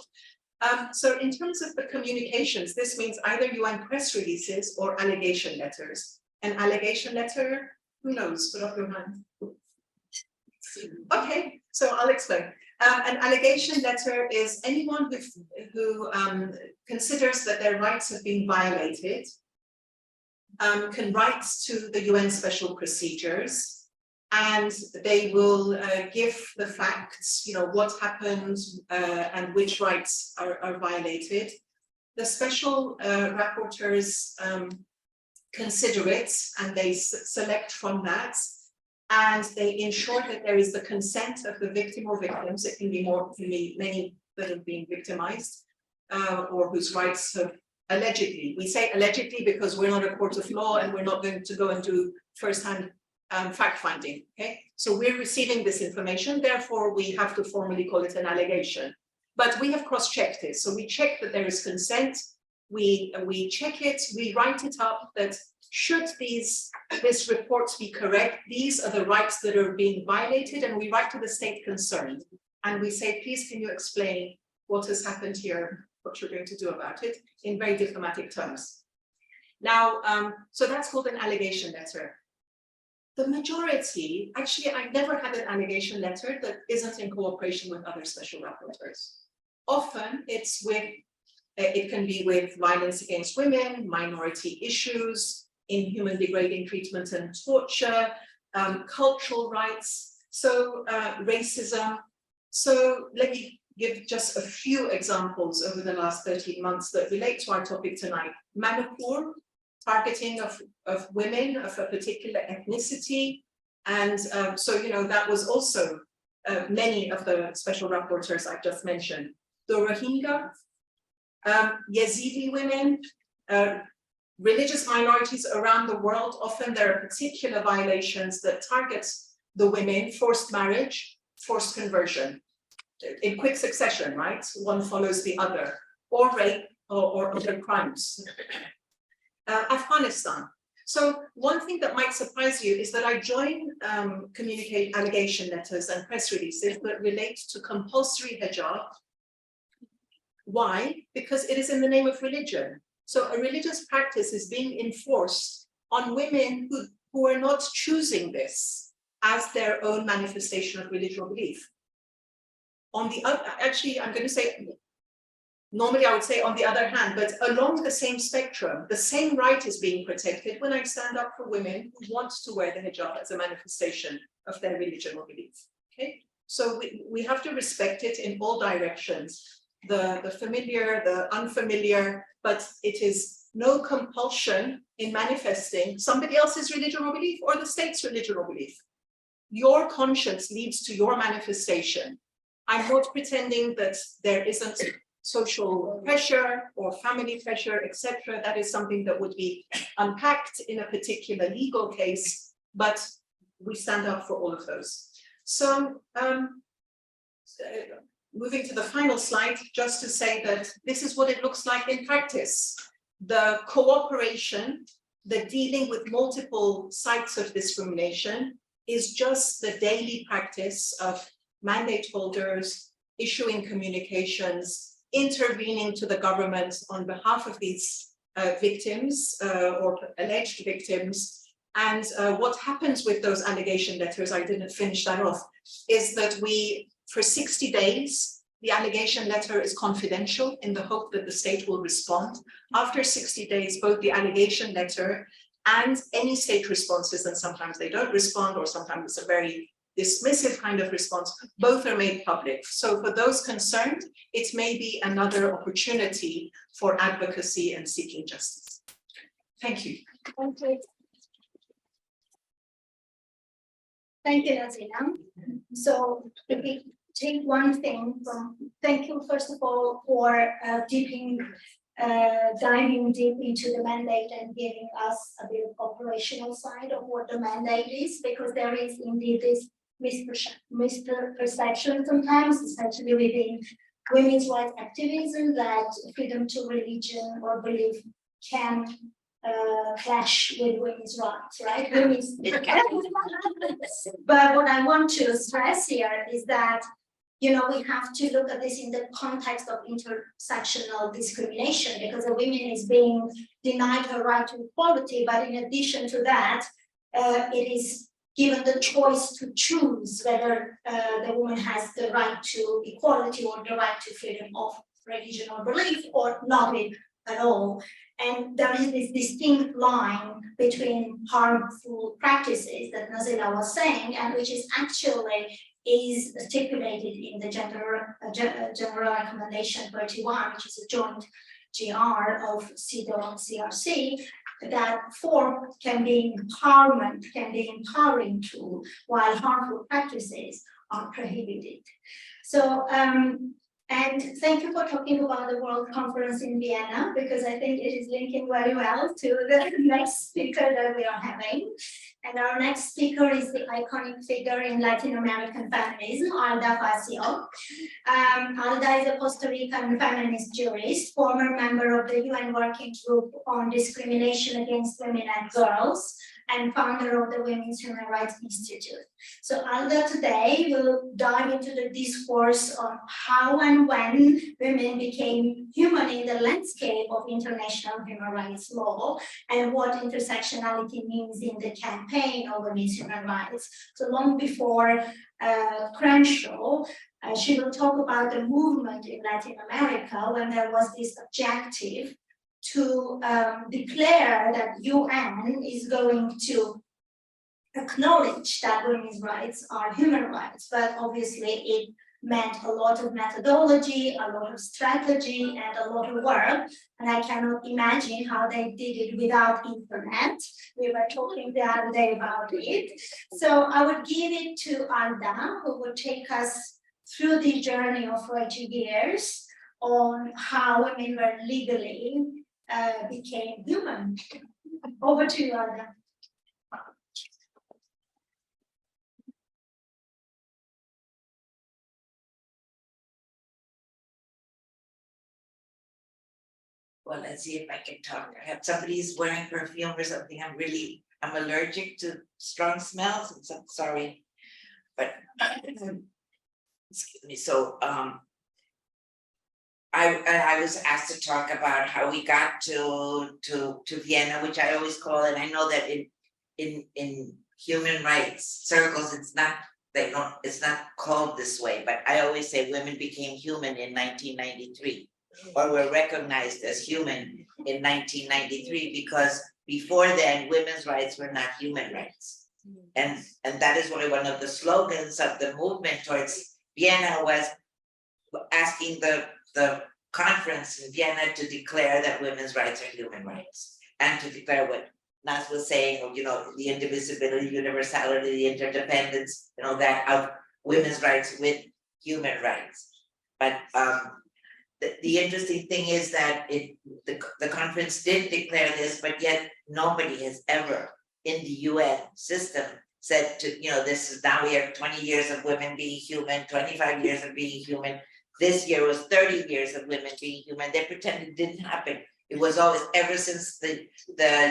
So in terms of the communications, this means either UN press releases or allegation letters. An allegation letter, who knows? Put up your hand. Okay, so I'll explain. An allegation letter is anyone who considers that their rights have been violated, can write to the UN special procedures, and they will give the facts, you know, what happened and which rights are violated. The special rapporteurs consider it, and they select from that, and they ensure that there is the consent of the victim or victims. It can be many that have been victimized or whose rights have allegedly. We say allegedly because we're not a court of law and we're not going to go and do firsthand fact finding. Okay, so we're receiving this information, therefore we have to formally call it an allegation. But we have cross-checked it, so we check that there is consent. We check it, we write it up that should this report be correct, these are the rights that are being violated, and we write to the state concerned. And we say, please, can you explain what has happened here, what you're going to do about it, in very diplomatic terms. Now, so that's called an allegation letter. The majority, actually, I've never had an allegation letter that isn't in cooperation with other special rapporteurs. Often it's with, it can be with violence against women, minority issues, inhuman degrading treatment and torture, cultural rights, so racism. So let me give just a few examples over the last 13 months that relate to our topic tonight. Manipur, targeting of women of a particular ethnicity. And so, you know, that was also many of the special rapporteurs I've just mentioned. The Rohingya, Yazidi women, religious minorities around the world, often there are particular violations that target the women, forced marriage, forced conversion, in quick succession, right? One follows the other, or rape or other crimes. Afghanistan. So one thing that might surprise you is that I join communicate allegation letters and press releases that relate to compulsory hijab. Why? Because it is in the name of religion. So a religious practice is being enforced on women who are not choosing this as their own manifestation of religious belief. On the other, actually, I'm going to say, normally I would say on the other hand, but along the same spectrum, the same right is being protected when I stand up for women who want to wear the hijab as a manifestation of their religion or belief. Okay, so we have to respect it in all directions, the familiar, the unfamiliar, but it is no compulsion in manifesting somebody else's religion or belief or the state's religion or belief. Your conscience leads to your manifestation. I'm not pretending that there isn't social pressure or family pressure, etc. That is something that would be unpacked in a particular legal case, but we stand up for all of those. So moving to the final slide, just to say that this is what it looks like in practice. The cooperation the dealing with multiple sites of discrimination is just the daily practice of mandate holders issuing communications, intervening to the government on behalf of these victims or alleged victims. And what happens with those allegation letters, I didn't finish that off, is that for 60 days, the allegation letter is confidential in the hope that the state will respond. After 60 days, both the allegation letter and any state responses, and sometimes they don't respond, or sometimes it's a very dismissive kind of response, both are made public. So for those concerned, it may be another opportunity for advocacy and seeking justice. Thank you. Okay. Thank you, Nazina. So if we take one thing from, thank you first of all for diving deep into the mandate and giving us a bit of operational side of what the mandate is, because there is indeed this misperception sometimes, especially within women's rights activism, that freedom to religion or belief can clash with women's rights, right? But what I want to stress here is that, you know, we have to look at this in the context of intersectional discrimination, because a woman is being denied her right to equality, but in addition to that, it is given the choice to choose whether the woman has the right to equality or the right to freedom of religion or belief, or not at all. And there is this distinct line between harmful practices that Nazila was saying, and which is actually stipulated in the General Recommendation 31, which is a joint GR of CEDAW and CRC, that form can be empowerment, can be empowering tool, while harmful practices are prohibited. So, and thank you for talking about the World Conference in Vienna, because I think it is linking very well to the next speaker that we are having. And our next speaker is the iconic figure in Latin American feminism, Alda Facio. Alda is a Costa Rican feminist jurist, former member of the UN Working Group on Discrimination Against Women and Girls, and founder of the Women's Human Rights Institute. So Alda today will dive into the discourse on how and when women became human in the landscape of international human rights law, and what intersectionality means in the campaign of women's human rights. So long before Crenshaw, she will talk about the movement in Latin America when there was this objective to declare that UN is going to acknowledge that women's rights are human rights, but obviously it meant a lot of methodology, a lot of strategy, and a lot of work, and I cannot imagine how they did it without internet. We were talking the other day about it. So I would give it to Alda, who will take us through the journey of 40 years on how women were legally became human. Over to you, Alda. Well, let's see if I can talk. I have somebody's wearing perfume or something. I'm allergic to strong smells, and so sorry, but excuse me. So I was asked to talk about how we got to Vienna, which I always call, and I know that in human rights circles it's not called this way, but I always say women became human in 1993, or were recognized as human in 1993, because before then women's rights were not human rights. And that is why one of the slogans of the movement towards Vienna was asking the conference in Vienna to declare that women's rights are human rights, and to declare what Naz was saying, you know, the indivisibility, universality, the interdependence, you know, that of women's rights with human rights. But the interesting thing is that the conference did declare this, but yet nobody has ever in the UN system said to, you know, this is now we have 20 years of women being human, 25 years of being human. This year was 30 years of women being human. They pretended it didn't happen. It was always, ever since the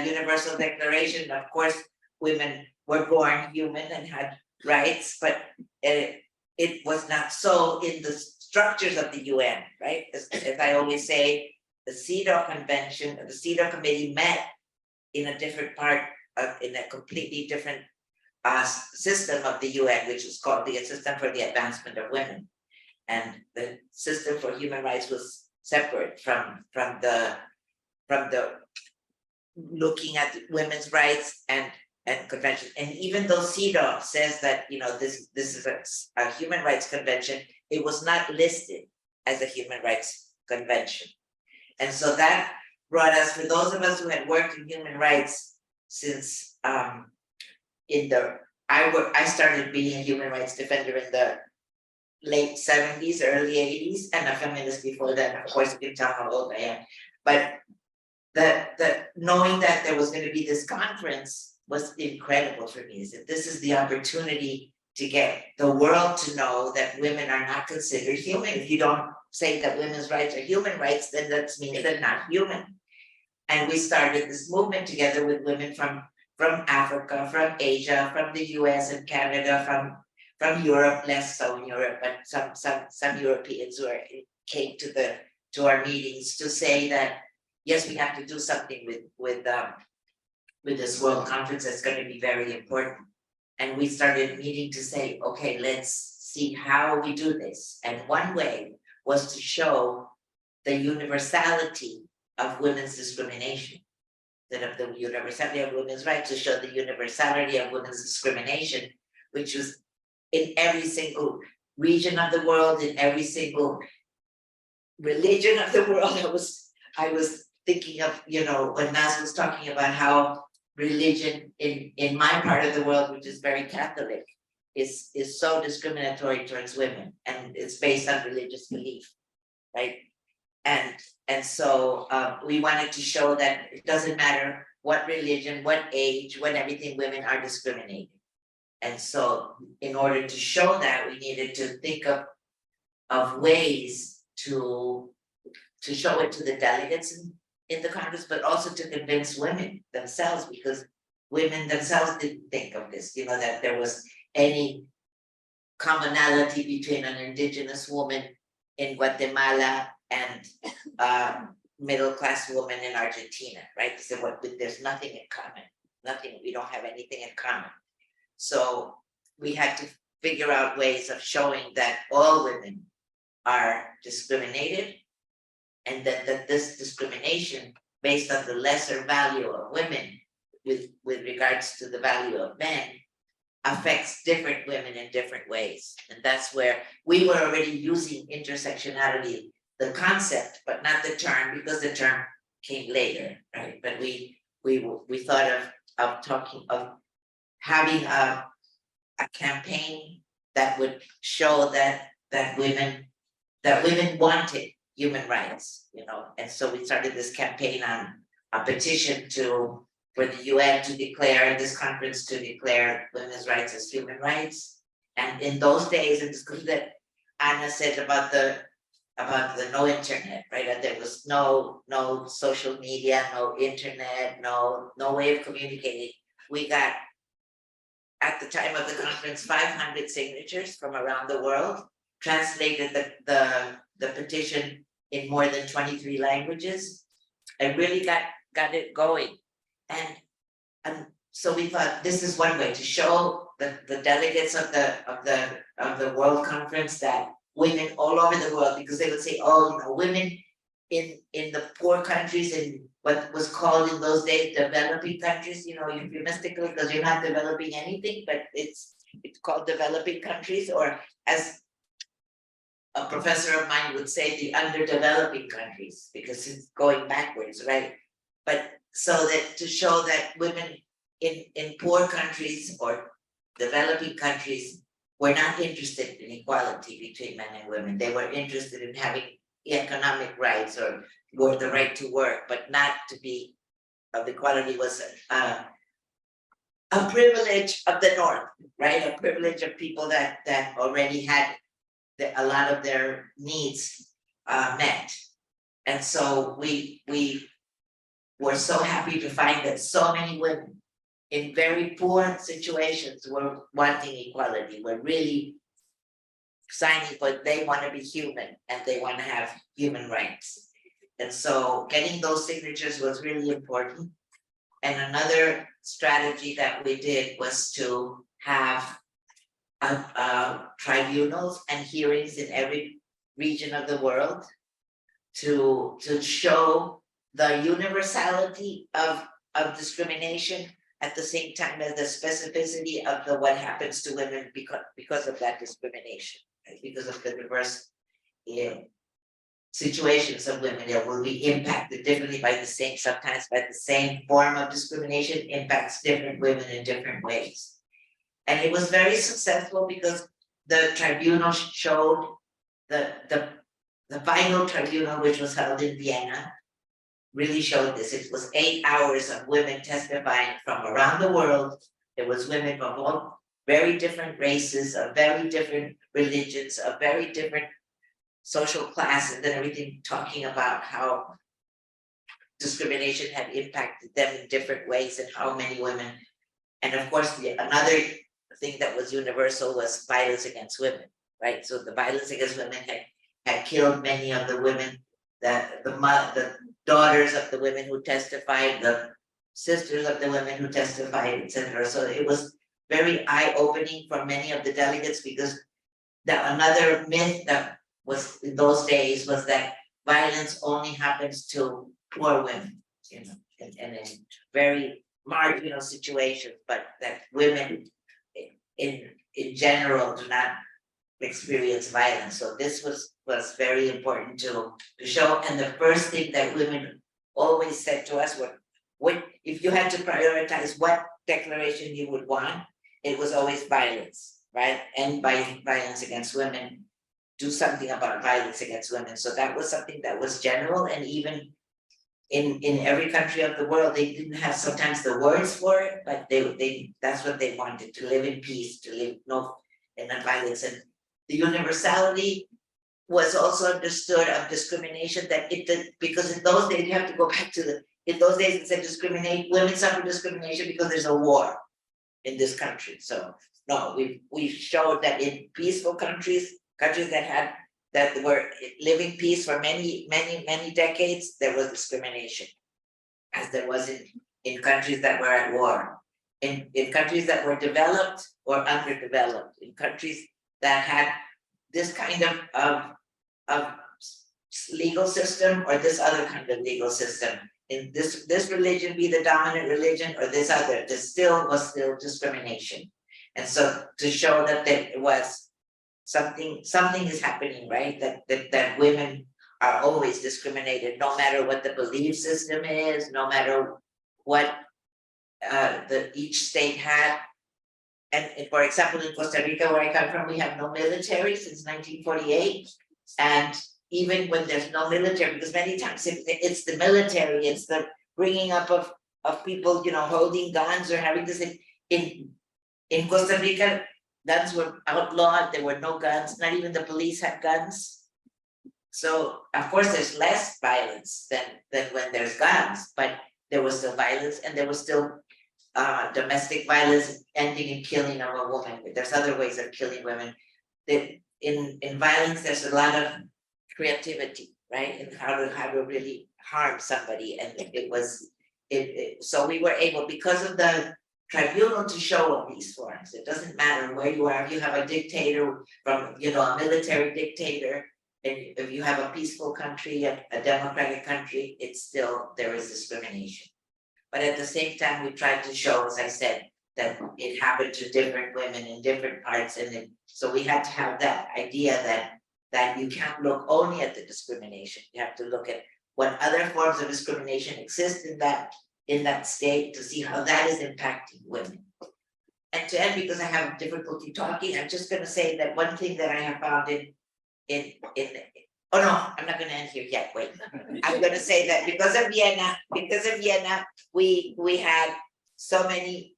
Universal Declaration, of course, women were born human and had rights, but it was not so in the structures of the UN, right? As I always say, the CEDAW convention, the CEDAW committee met in a different part of, in a completely different system of the UN, which is called the System for the Advancement of Women. And the system for human rights was separate from the looking at women's rights and convention. And even though CEDAW says that, you know, this is a human rights convention, it was not listed as a human rights convention. And so that brought us, for those of us who had worked in human rights since I started being a human rights defender in the late 70s, early 80s, and a feminist before that. Of course, you can tell how old I am. But the knowing that there was going to be this conference was incredible for me. This is the opportunity to get the world to know that women are not considered human. If you don't say that women's rights are human rights, then that means they're not human. And we started this movement together with women from Africa, from Asia, from the US and Canada, from Europe, less so in Europe, but some Europeans who came to our meetings to say that, yes, we have to do something with this world conference that's going to be very important. And we started meeting to say, okay, let's see how we do this. And one way was to show the universality of women's discrimination, that of the universality of women's rights, to show the universality of women's discrimination, which was in every single region of the world, in every single religion of the world. I was thinking of, you know, when Naz was talking about how religion in my part of the world, which is very Catholic, is so discriminatory towards women, and it's based on religious belief, right? And so we wanted to show that it doesn't matter what religion, what age, what everything, women are discriminated. And so in order to show that, we needed to think of ways to show it to the delegates in the Congress, but also to convince women themselves, because women themselves didn't think of this, you know, that there was any commonality between an indigenous woman in Guatemala and middle-class woman in Argentina, right? So there's nothing in common, nothing, we don't have anything in common. So we had to figure out ways of showing that all women are discriminated, and that this discrimination based on the lesser value of women with regards to the value of men affects different women in different ways. And that's where we were already using intersectionality, the concept, but not the term, because the term came later, right? But we thought of having a campaign that would show that women wanted human rights, you know. And so we started this campaign on a petition for the UN to declare, this conference to declare women's rights as human rights. And in those days, it was good that Anna said about the no internet, right? That there was no social media, no internet, no way of communicating. We got, at the time of the conference, 500 signatures from around the world, translated the petition in more than 23 languages, and really got it going. And so we thought this is one way to show the delegates of the World Conference that women all over the world, because they would say, oh, you know, women in the poor countries, in what was called in those days developing countries, you know, euphemistically, because you're not developing anything, but it's called developing countries, or as a professor of mine would say, the underdeveloping countries, because it's going backwards, right? But so that to show that women in poor countries or developing countries were not interested in equality between men and women. They were interested in having economic rights or the right to work, but not to be of equality was a privilege of the North, right? A privilege of people that already had a lot of their needs met. And so we were so happy to find that so many women in very poor situations were wanting equality, were really signing, but they want to be human and they want to have human rights. And so getting those signatures was really important. And another strategy that we did was to have tribunals and hearings in every region of the world to show the universality of discrimination at the same time as the specificity of the what happens to women because of that discrimination, right? Because of the diverse situations of women that will be impacted differently by the same, sometimes by the same form of discrimination impacts different women in different ways. And it was very successful because the tribunal showed the final tribunal, which was held in Vienna, really showed this. It was 8 hours of women testifying from around the world. There was women from all very different races, of very different religions, of very different social classes and everything, talking about how discrimination had impacted them in different ways and how many women. And of course, another thing that was universal was violence against women, right? So the violence against women had killed many of the women, the daughters of the women who testified, the sisters of the women who testified, etc. So it was very eye-opening for many of the delegates, because another myth that was in those days was that violence only happens to poor women, you know, and in very marginal situations, but that women in general do not experience violence. So this was very important to show. And the first thing that women always said to us were, if you had to prioritize what declaration you would want, it was always violence, right? And by violence against women, do something about violence against women. So that was something that was general, and even in every country of the world, they didn't have sometimes the words for it, but they that's what they wanted, to live in peace, to live in non-violence. And the universality was also understood of discrimination, that it did, because in those days, you have to go back to in those days it said women suffer discrimination because there's a war in this country. So no, we showed that in peaceful countries that were living peace for many decades, there was discrimination, as there was in countries that were at war, in countries that were developed or underdeveloped, in countries that had this kind of legal system or this other kind of legal system. In this religion be the dominant religion or this other, there was still discrimination. And so to show that it was something is happening, right? That women are always discriminated, no matter what the belief system is, no matter what each state had. And for example, in Costa Rica, where I come from, we have no military since 1948. And even when there's no military, because many times it's the military, it's the bringing up of people, you know, holding guns or having this in Costa Rica, guns were outlawed, there were no guns, not even the police had guns. So of course there's less violence than when there's guns, but there was still violence, and there was still domestic violence ending in killing of a woman. There's other ways of killing women. In violence, there's a lot of creativity, right? And how to really harm somebody. And so we were able, because of the tribunal, to show all these forms. It doesn't matter where you are. If you have a dictator from, you know, a military dictator, and if you have a peaceful country, a democratic country, it's still, there is discrimination. But at the same time, we tried to show, as I said, that it happened to different women in different parts. And so we had to have that idea that you can't look only at the discrimination. You have to look at what other forms of discrimination exist in that state, to see how that is impacting women. And to end, because I have difficulty talking, I'm just going to say that one thing that I have found oh no, I'm not going to end here yet. Wait, I'm going to say that because of Vienna, we had so many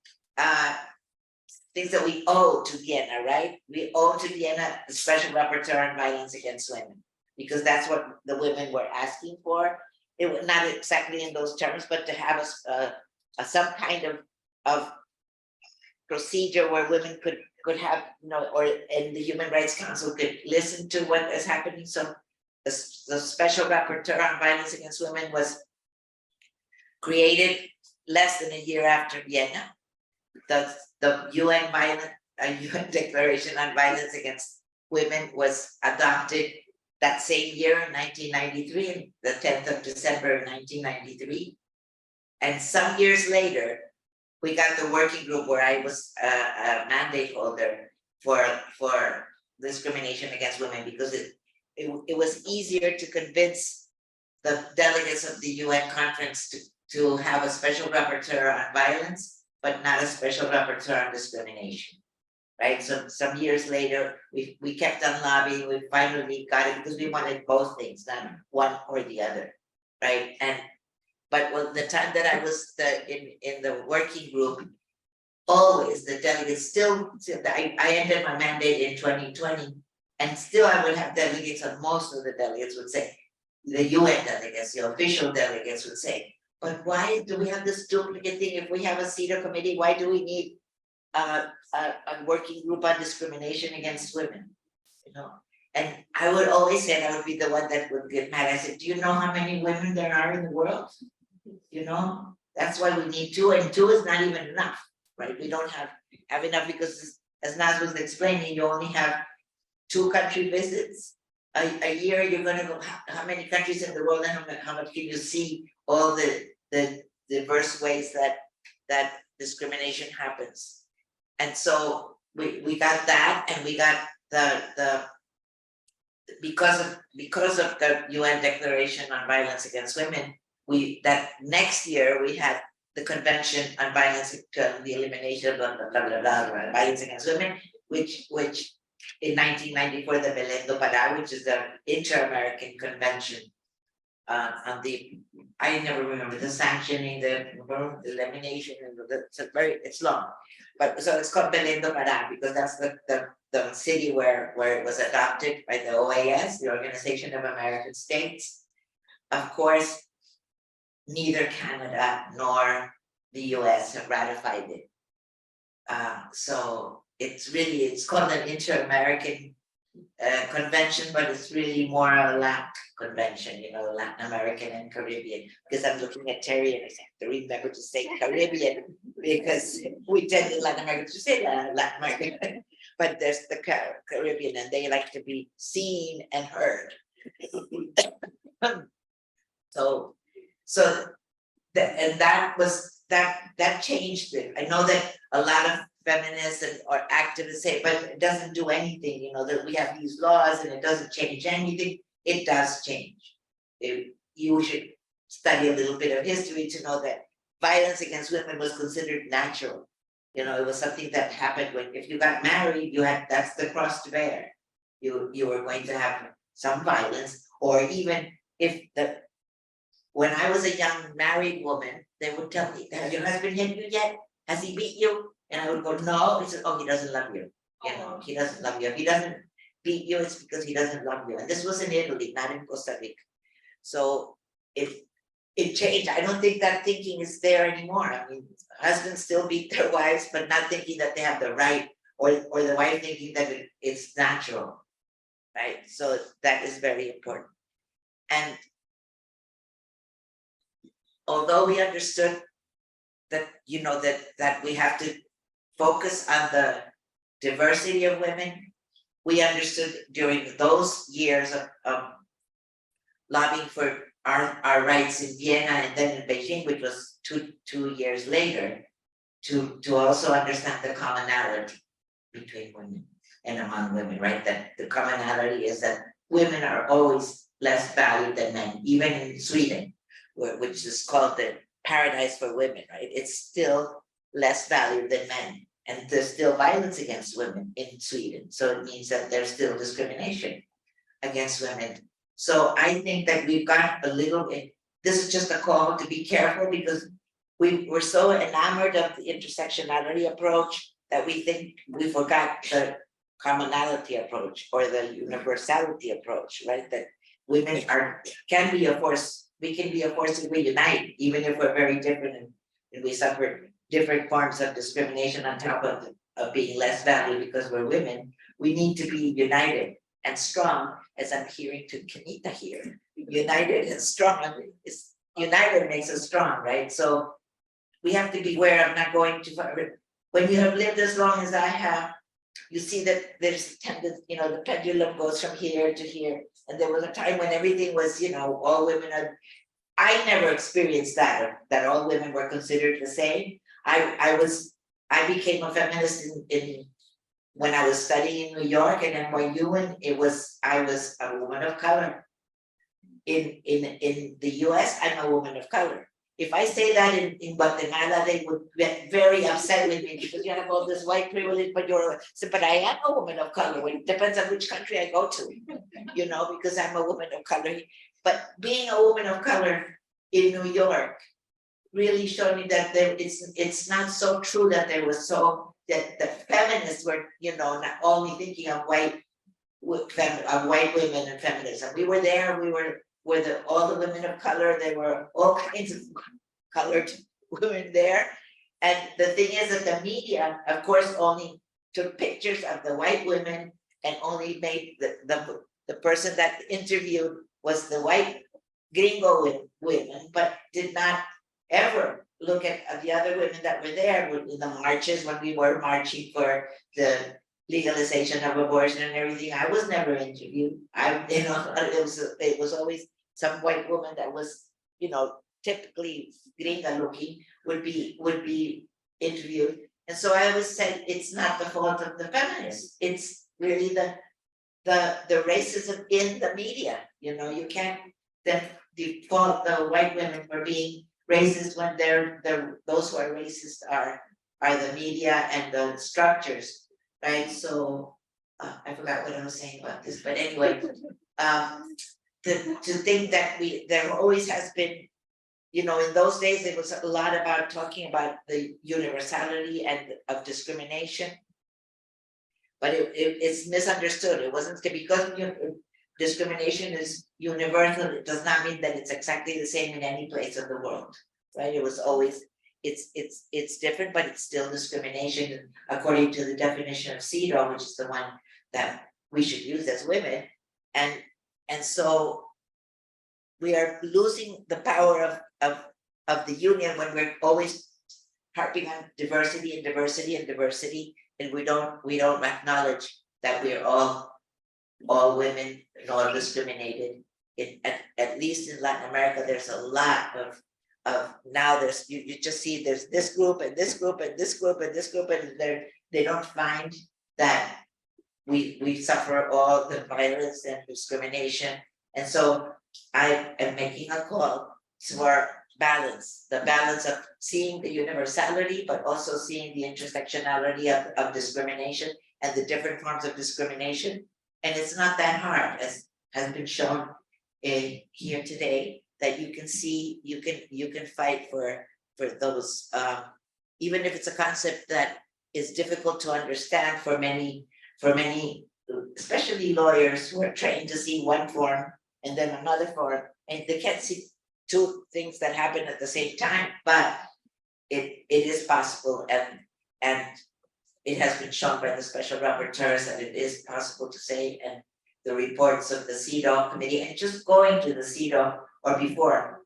things that we owe to Vienna, right? We owe to Vienna the special rapporteur on violence against women, because that's what the women were asking for. it was not exactly in those terms, but to have some kind of procedure where women could have, or and the Human Rights Council could listen to what is happening. So the special rapporteur on violence against women was created less than a year after Vienna. The UN Declaration on Violence Against Women was adopted that same year in 1993, the 10th of December of 1993. And some years later, we got the working group where I was a mandate holder for discrimination against women, because it was easier to convince the delegates of the UN conference to have a special rapporteur on violence, but not a special rapporteur on discrimination. Right, so some years later, we kept on lobbying, we finally got it because we wanted both things, not one or the other, right? But the time that I was in the working group, always the delegates still, I ended my mandate in 2020, and still I would have delegates, and most of the delegates would say, the UN delegates, the official delegates would say, but why do we have this duplicate thing? If we have a CEDAW committee, why do we need a working group on discrimination against women, And I would always say, I would be the one that would get mad. I said, do you know how many women there are in the world? That's why we need two, and two is not even enough, right? We don't have enough, because as Naz was explaining, you only have 2 country visits a year. You're gonna go how many countries in the world, and how much can you see all the diverse ways that discrimination happens? And so we got that, and we got the because of the UN Declaration on Violence Against Women, that next year we had the Convention on Violence, the Elimination of Violence Against Women, which in 1994, the Belén do Pará, which is the Inter-American Convention on the, I never remember the sanctioning, the elimination, and it's long, but so it's called Belén do Pará because that's the city where it was adopted by the OAS, the Organization of American States. Of course, neither Canada nor the US have ratified it. So it's called an Inter-American convention, but it's really more a LAC convention, Latin American and Caribbean, because I'm looking at Terry and I have to remember to say Caribbean because we tend in Latin America to say Latin American, but there's the Caribbean and they like to be seen and heard. That changed it. I know that a lot of feminists or activists say, but it doesn't do anything, that we have these laws and it doesn't change anything. It does change. You should study a little bit of history to know that violence against women was considered natural. It was something that happened if you got married, that's the cross to bear. You were going to have some violence, or even when I was a young married woman, they would tell me, has your husband hit you yet? Has he beat you? And I would go, no. He said, oh, he doesn't love you. He doesn't love you. If he doesn't beat you, it's because he doesn't love you. And this was in Italy, not in Costa Rica. So it changed. I don't think that thinking is there anymore. I mean, husbands still beat their wives, but not thinking that they have the right, or the wife thinking that it's natural, right? So that is very important. And although we understood that, that we have to focus on the diversity of women, we understood during those years of lobbying for our rights in Vienna and then in Beijing, which was two years later, to also understand the commonality between women and among women, right? That the commonality is that women are always less valued than men, even in Sweden, which is called the paradise for women, right? It's still less valued than men. And there's still violence against women in Sweden. So it means that there's still discrimination against women. So I think that we've got a little, this is just a call to be careful, because we're so enamored of the intersectionality approach that we think we forgot the commonality approach or the universality approach, right? That women can be a force we can be a force if we unite, even if we're very different and we suffer different forms of discrimination on top of being less valued because we're women. We need to be united and strong, as I'm hearing to Kenita here. United and strong, united makes us strong, right? So we have to be aware of not going too far. When you have lived as long as I have, you see that there's a tendency, the pendulum goes from here to here. And there was a time when everything was, all women are. I never experienced that all women were considered the same. I became a feminist in when I was studying in New York and NYU, and I was a woman of color. In the US, I'm a woman of color. If I say that in Guatemala, they would get very upset with me because you have all this white privilege, but I am a woman of color. It depends on which country I go to, because I'm a woman of color. But being a woman of color in New York really showed me that it's not so true that that the feminists were, not only thinking of white women and feminism. We were there, all the women of color, there were all kinds of colored women there. And the thing is that the media, of course, only took pictures of the white women and only made the person that interviewed was the white gringo women, but did not ever look at the other women that were there in the marches when we were marching for the legalization of abortion and everything. I was never interviewed. It was always some white woman that was, typically gringa looking would be interviewed. And so I always said it's not the fault of the feminists. It's really the racism in the media. You can't then default the white women for being racist when those who are racist are the media and the structures, right? So I forgot what I was saying about this, but anyway, to think that there always has been, in those days it was a lot about talking about the universality of discrimination, but it's misunderstood. It wasn't because discrimination is universal. It does not mean that it's exactly the same in any place of the world, right? It was always, it's different, but it's still discrimination according to the definition of CEDAW, which is the one that we should use as women. And so we are losing the power of the union when we're always harping on diversity and diversity and diversity, and we don't acknowledge that we're all women and all discriminated. At least in Latin America, there's a lot of now you just see there's this group and this group and this group and this group, and they don't find that we suffer all the violence and discrimination. And so I am making a call for the balance of seeing the universality, but also seeing the intersectionality of discrimination and the different forms of discrimination. And it's not that hard, as has been shown here today, that you can see, you can fight for those, even if it's a concept that is difficult to understand for many, especially lawyers who are trained to see one form and then another form, and they can't see two things that happen at the same time, but it is possible, and it has been shown by the special rapporteurs that it is possible to say, and the reports of the CEDAW committee, and just going to the CEDAW or before.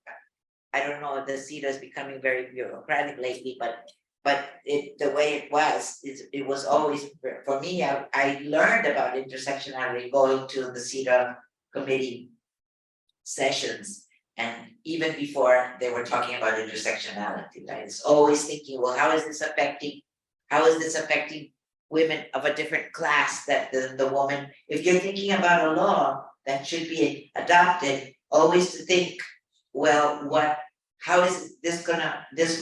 I don't know if the CEDAW is becoming very bureaucratic lately, but the way it was always, for me, I learned about intersectionality going to the CEDAW committee sessions, and even before they were talking about intersectionality, right? It's always thinking, well, how is this affecting women of a different class that the woman, if you're thinking about a law that should be adopted, always to think, well, how is this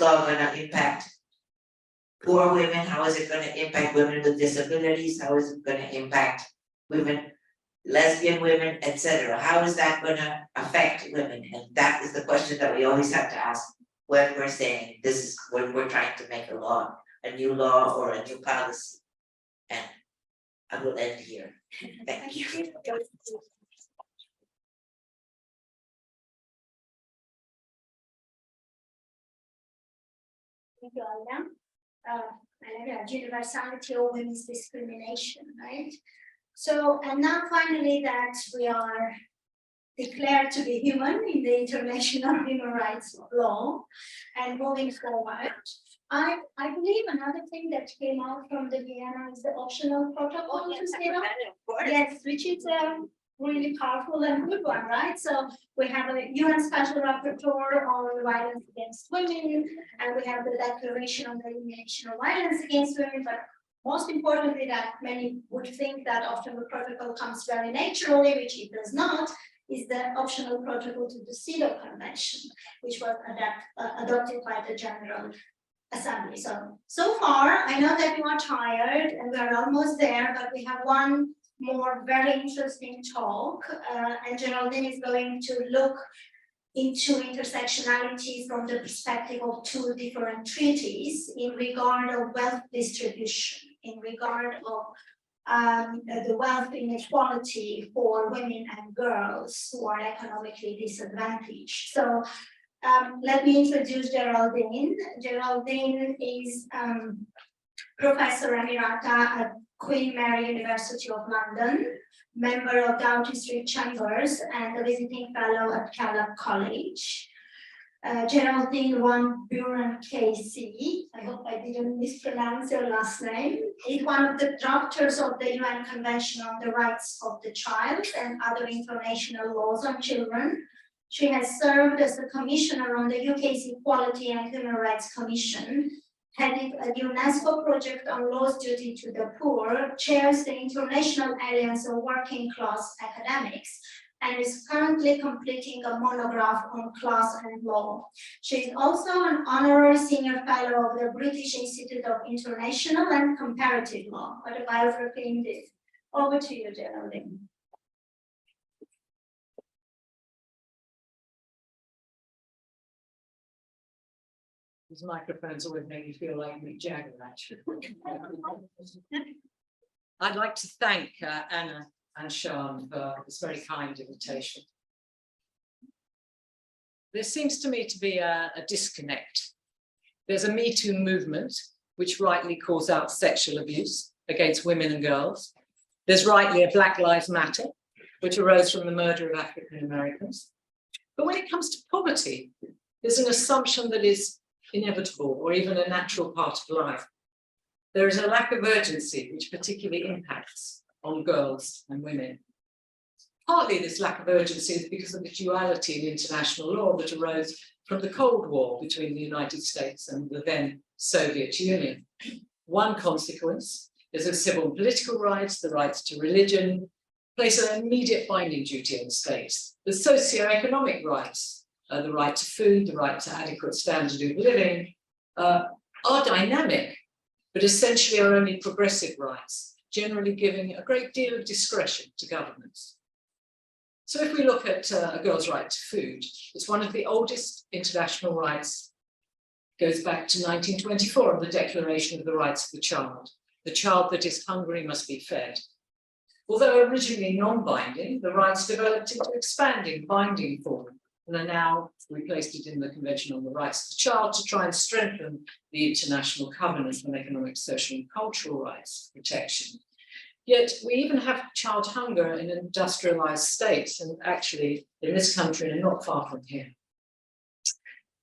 law gonna impact poor women? How is it gonna impact women with disabilities? How is it gonna impact women, lesbian women, etc.? How is that gonna affect women? And that is the question that we always have to ask when we're saying this is when we're trying to make a new law or a new policy. And I will end here. Thank you. Thank you, Alda. And universality of women's discrimination, right? So, and now finally that we are declared to be human in the international human rights law and moving forward, I believe another thing that came out from the Vienna is the optional protocol to CEDAW. Yes, which is a really powerful and good one, right? So we have a UN Special Rapporteur on violence against women, and we have the Declaration on the Elimination of Violence Against Women, but most importantly, that many would think that often the protocol comes very naturally, which it does not, is the optional protocol to the CEDAW Convention, which was adopted by the General Assembly. So far, I know that you are tired and we are almost there, but we have one more very interesting talk, and Geraldine is going to look into intersectionality from the perspective of two different treaties in regard of wealth distribution, in regard of the wealth inequality for women and girls who are economically disadvantaged. So let me introduce Geraldine. Geraldine is Professor Emerita at Queen Mary University of London, member of Downing Street Chambers, and a visiting fellow at Kellogg College. Geraldine Van Buren KC, I hope I didn't mispronounce your last name, is one of the drafters of the UN Convention on the Rights of the Child and other international laws on children. She has served as the commissioner on the UK's Equality and Human Rights Commission, headed a UNESCO project on law's duty to the poor, chairs the International Alliance of Working Class Academics, and is currently completing a monograph on class and law. She is also an honorary senior fellow of the British Institute of International and Comparative Law. What a biography indeed. Over to you, Geraldine. These microphones always make me feel like Mick Jagger, actually. I'd like to thank Anna and Sean for this very kind invitation. There seems to me to be a disconnect. There's a Me Too movement, which rightly calls out sexual abuse against women and girls. There's rightly a Black Lives Matter, which arose from the murder of African Americans. But when it comes to poverty, there's an assumption that is inevitable or even a natural part of life. There is a lack of urgency which particularly impacts on girls and women. Partly this lack of urgency is because of the duality in international law that arose from the Cold War between the United States and the then Soviet Union. One consequence is that civil and political rights, the rights to religion, place an immediate binding duty on states. The socio-economic rights, the right to food, the right to adequate standard of living, are dynamic, but essentially are only progressive rights, generally giving a great deal of discretion to governments. So if we look at a girl's right to food, it's one of the oldest international rights, goes back to 1924 on the Declaration of the Rights of the Child. The child that is hungry must be fed. Although originally non-binding, the rights developed into expanding, binding form, and are now replaced it in the Convention on the Rights of the Child to try and strengthen the international covenants on economic, social, and cultural rights protection. Yet we even have child hunger in industrialized states, and actually in this country and not far from here.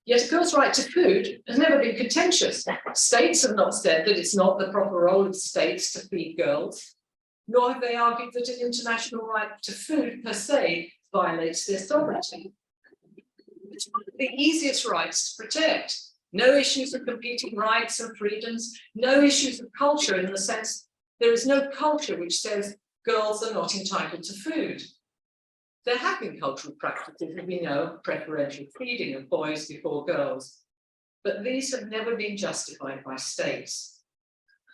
Yet a girl's right to food has never been contentious. States have not said that it's not the proper role of states to feed girls, nor have they argued that an international right to food per se violates their sovereignty. It's one of the easiest rights to protect. No issues of competing rights and freedoms, no issues of culture in the sense there is no culture which says girls are not entitled to food. There have been cultural practices, as we know, of preferential feeding of boys before girls, but these have never been justified by states.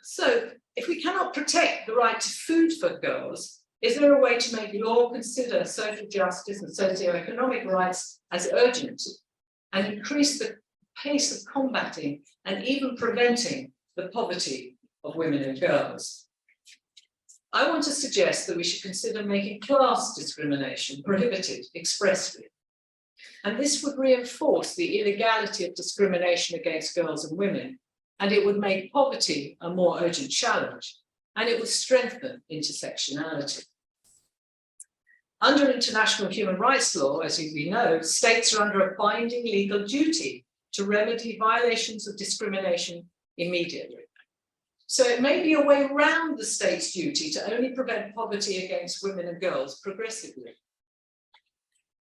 So if we cannot protect the right to food for girls, is there a way to make law consider social justice and socio-economic rights as urgent and increase the pace of combating and even preventing the poverty of women and girls? I want to suggest that we should consider making class discrimination prohibited expressly. And this would reinforce the illegality of discrimination against girls and women, and it would make poverty a more urgent challenge, and it would strengthen intersectionality. Under international human rights law, as we know, states are under a binding legal duty to remedy violations of discrimination immediately. So it may be a way around the state's duty to only prevent poverty against women and girls progressively.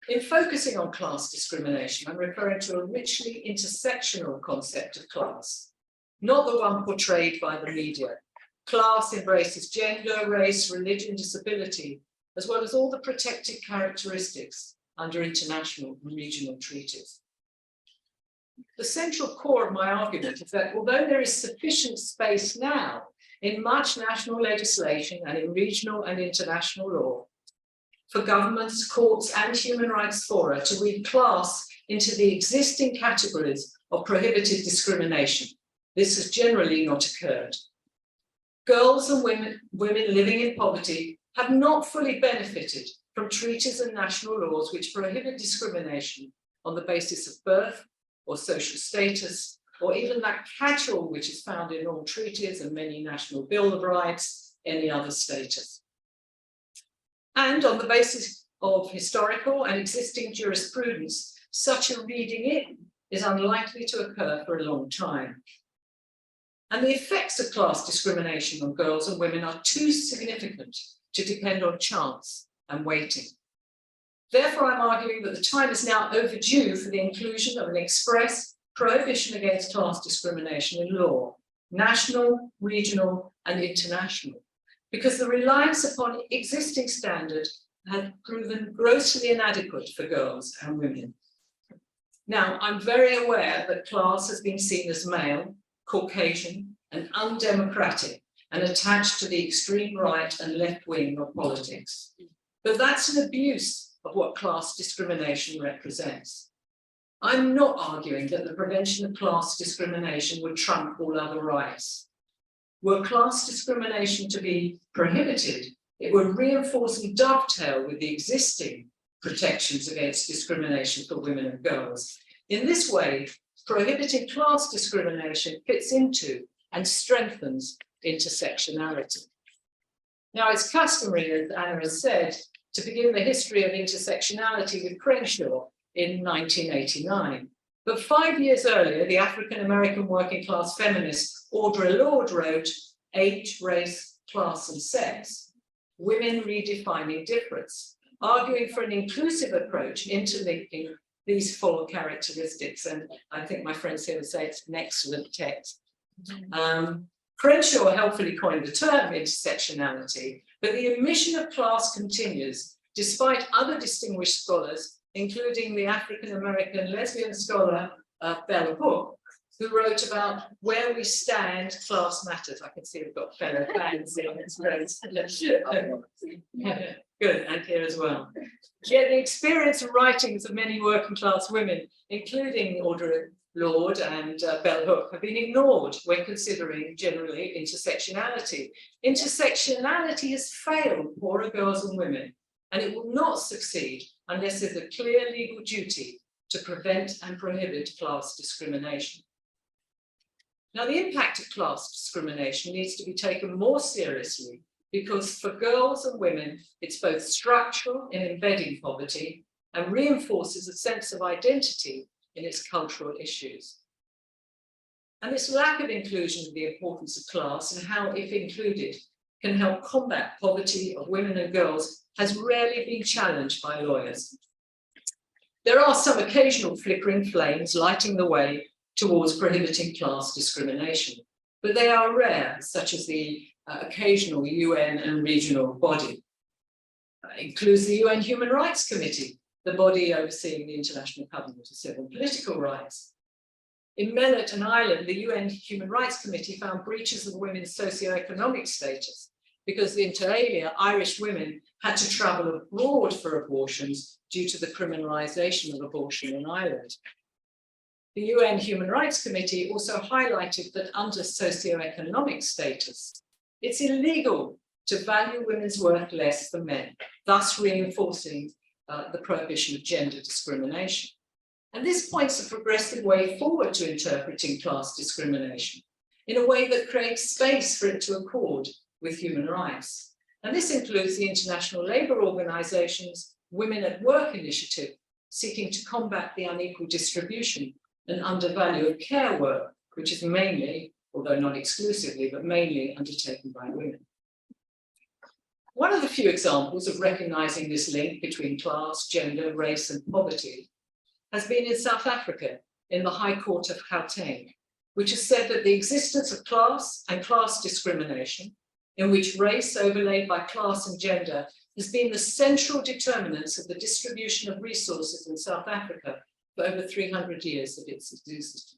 In focusing on class discrimination, I'm referring to a richly intersectional concept of class, not the one portrayed by the media. Class embraces gender, race, religion, disability, as well as all the protected characteristics under international and regional treaties. The central core of my argument is that although there is sufficient space now in much national legislation and in regional and international law for governments, courts, and human rights fora to read class into the existing categories of prohibited discrimination, this has generally not occurred. Girls and women living in poverty have not fully benefited from treaties and national laws which prohibit discrimination on the basis of birth or social status, or even that catch-all which is found in all treaties and many national Bill of Rights, any other status. And on the basis of historical and existing jurisprudence, such a reading in is unlikely to occur for a long time. And the effects of class discrimination on girls and women are too significant to depend on chance and waiting. Therefore, I'm arguing that the time is now overdue for the inclusion of an express prohibition against class discrimination in law, national, regional, and international, because the reliance upon existing standards had proven grossly inadequate for girls and women. Now, I'm very aware that class has been seen as male, Caucasian, and undemocratic, and attached to the extreme right and left wing of politics. But that's an abuse of what class discrimination represents. I'm not arguing that the prevention of class discrimination would trump all other rights. Were class discrimination to be prohibited, it would reinforce and dovetail with the existing protections against discrimination for women and girls. In this way, prohibiting class discrimination fits into and strengthens intersectionality. Now, it's customary, as Anna has said, to begin the history of intersectionality with Crenshaw in 1989. But 5 years earlier, the African-American working class feminist Audre Lorde wrote, Age, Race, Class and Sex, Women Redefining Difference, arguing for an inclusive approach interlinking these four characteristics. And I think my friends here would say it's an excellent text. Crenshaw helpfully coined the term intersectionality, but the omission of class continues, despite other distinguished scholars, including the African-American lesbian scholar Bell Hooke, who wrote about where we stand, class matters. I can see we've got fellow fans in this race. Good, and here as well. Yet the experience and writings of many working class women, including Audre Lorde and Bell Hooke, have been ignored when considering generally intersectionality. Intersectionality has failed poorer girls and women, and it will not succeed unless there's a clear legal duty to prevent and prohibit class discrimination. Now, the impact of class discrimination needs to be taken more seriously because for girls and women, it's both structural in embedding poverty and reinforces a sense of identity in its cultural issues. And this lack of inclusion of the importance of class and how, if included, can help combat poverty of women and girls has rarely been challenged by lawyers. There are some occasional flickering flames lighting the way towards prohibiting class discrimination, but they are rare, such as the occasional UN and regional body. Includes the UN Human Rights Committee, the body overseeing the International Covenant of Civil and Political Rights. In Mellet and Ireland, the UN Human Rights Committee found breaches of women's socioeconomic status because inter alia Irish women had to travel abroad for abortions due to the criminalisation of abortion in Ireland. The UN Human Rights Committee also highlighted that under socioeconomic status, it's illegal to value women's worth less than men, thus reinforcing the prohibition of gender discrimination. And this points a progressive way forward to interpreting class discrimination in a way that creates space for it to accord with human rights. And this includes the International Labour Organization's Women at Work initiative, seeking to combat the unequal distribution and undervalue of care work, which is mainly, although not exclusively, but mainly undertaken by women. One of the few examples of recognizing this link between class, gender, race, and poverty has been in South Africa, in the High Court of Gauteng, which has said that the existence of class and class discrimination, in which race overlaid by class and gender has been the central determinants of the distribution of resources in South Africa for over 300 years of its existence.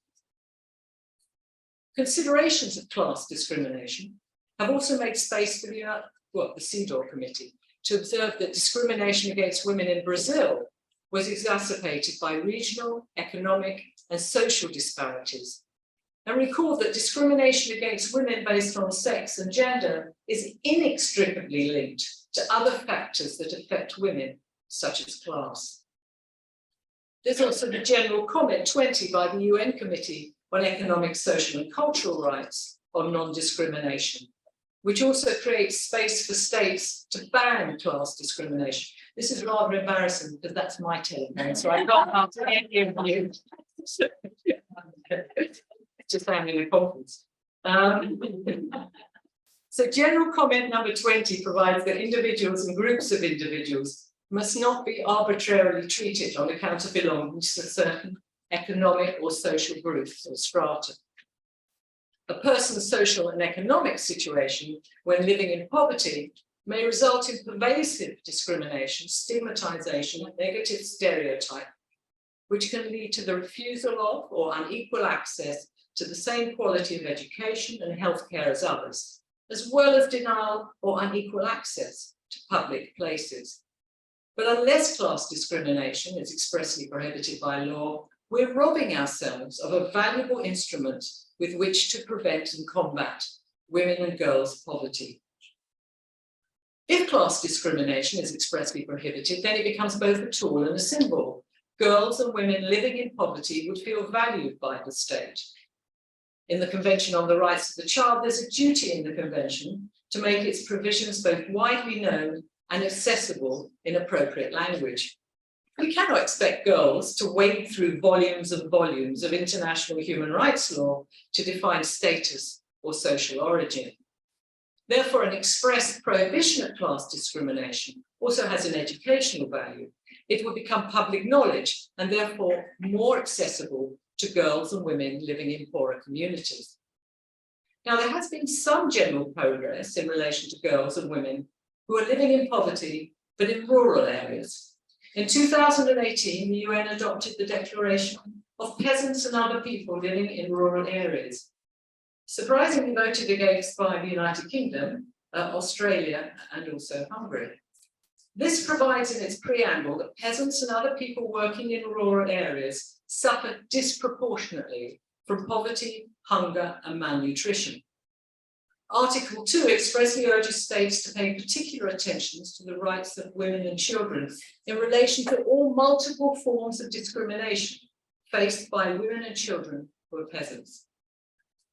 Considerations of class discrimination have also made space for the CEDAW committee to observe that discrimination against women in Brazil was exacerbated by regional, economic, and social disparities, and recall that discrimination against women based on sex and gender is inextricably linked to other factors that affect women, such as class. There's also the General Comment 20 by the UN Committee on Economic, Social and Cultural Rights on non-discrimination, which also creates space for states to ban class discrimination. This is rather embarrassing because that's my telephone, so I can't answer any of you. Just having a conference. So general comment number 20 provides that individuals and groups of individuals must not be arbitrarily treated on account of belonging to certain economic or social groups or strata. A person's social and economic situation when living in poverty may result in pervasive discrimination, stigmatization, and negative stereotype, which can lead to the refusal of or unequal access to the same quality of education and healthcare as others, as well as denial or unequal access to public places. But unless class discrimination is expressly prohibited by law, we're robbing ourselves of a valuable instrument with which to prevent and combat women and girls' poverty. If class discrimination is expressly prohibited, then it becomes both a tool and a symbol. Girls and women living in poverty would feel valued by the state. In the Convention on the Rights of the Child, there's a duty in the Convention to make its provisions both widely known and accessible in appropriate language. We cannot expect girls to wade through volumes and volumes of international human rights law to define status or social origin. Therefore, an express prohibition of class discrimination also has an educational value. It will become public knowledge and therefore more accessible to girls and women living in poorer communities. Now, there has been some general progress in relation to girls and women who are living in poverty, but in rural areas. In 2018, the UN adopted the Declaration of Peasants and Other People Living in Rural Areas, surprisingly voted against by the United Kingdom, Australia, and also Hungary. This provides in its preamble that peasants and other people working in rural areas suffer disproportionately from poverty, hunger, and malnutrition. Article 2 expressly urges states to pay particular attention to the rights of women and children in relation to all multiple forms of discrimination faced by women and children who are peasants.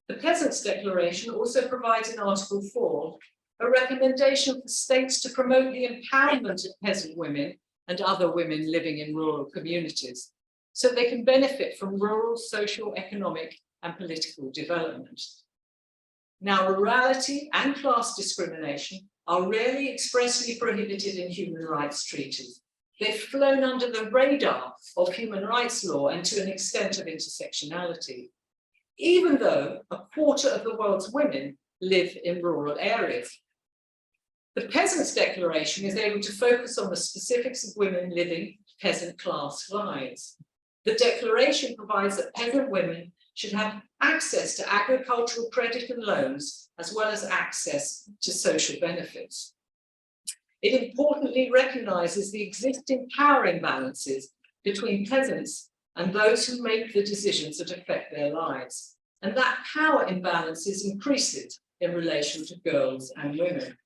The Peasants' Declaration also provides in Article 4 a recommendation for states to promote the empowerment of peasant women and other women living in rural communities so they can benefit from rural social, economic, and political development. Now, rurality and class discrimination are rarely expressly prohibited in human rights treaties. They've flown under the radar of human rights law and to an extent of intersectionality, even though a quarter of the world's women live in rural areas. The Peasants' Declaration is able to focus on the specifics of women living peasant class lives. The Declaration provides that peasant women should have access to agricultural credit and loans, as well as access to social benefits. It importantly recognizes the existing power imbalances between peasants and those who make the decisions that affect their lives, and that power imbalance is increasing in relation to girls and women.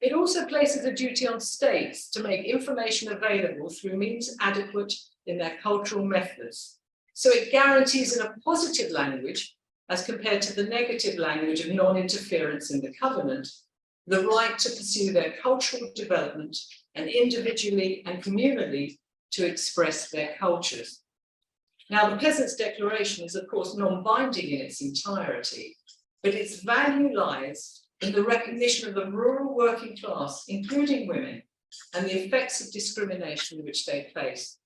It also places a duty on states to make information available through means adequate in their cultural methods. So it guarantees in a positive language, as compared to the negative language of non-interference in the covenant, the right to pursue their cultural development and individually and communally to express their cultures. Now, the Peasants' Declaration is, of course, non-binding in its entirety, but its value lies in the recognition of the rural working class, including women, and the effects of discrimination which they face.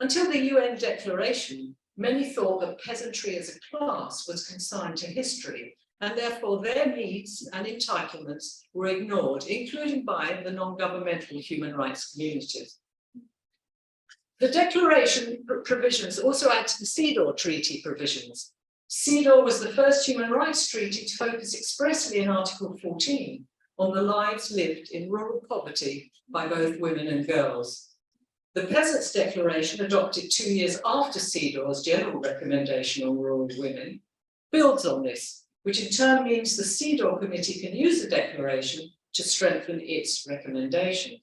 Until the UN Declaration, many thought that peasantry as a class was consigned to history, and therefore their needs and entitlements were ignored, including by the non-governmental human rights communities. The Declaration provisions also add to the CEDAW Treaty provisions. CEDAW was the first human rights treaty to focus expressly in Article 14 on the lives lived in rural poverty by both women and girls. The Peasants' Declaration, adopted 2 years after CEDAW's general recommendation on rural women, builds on this, which in turn means the CEDAW committee can use the declaration to strengthen its recommendations.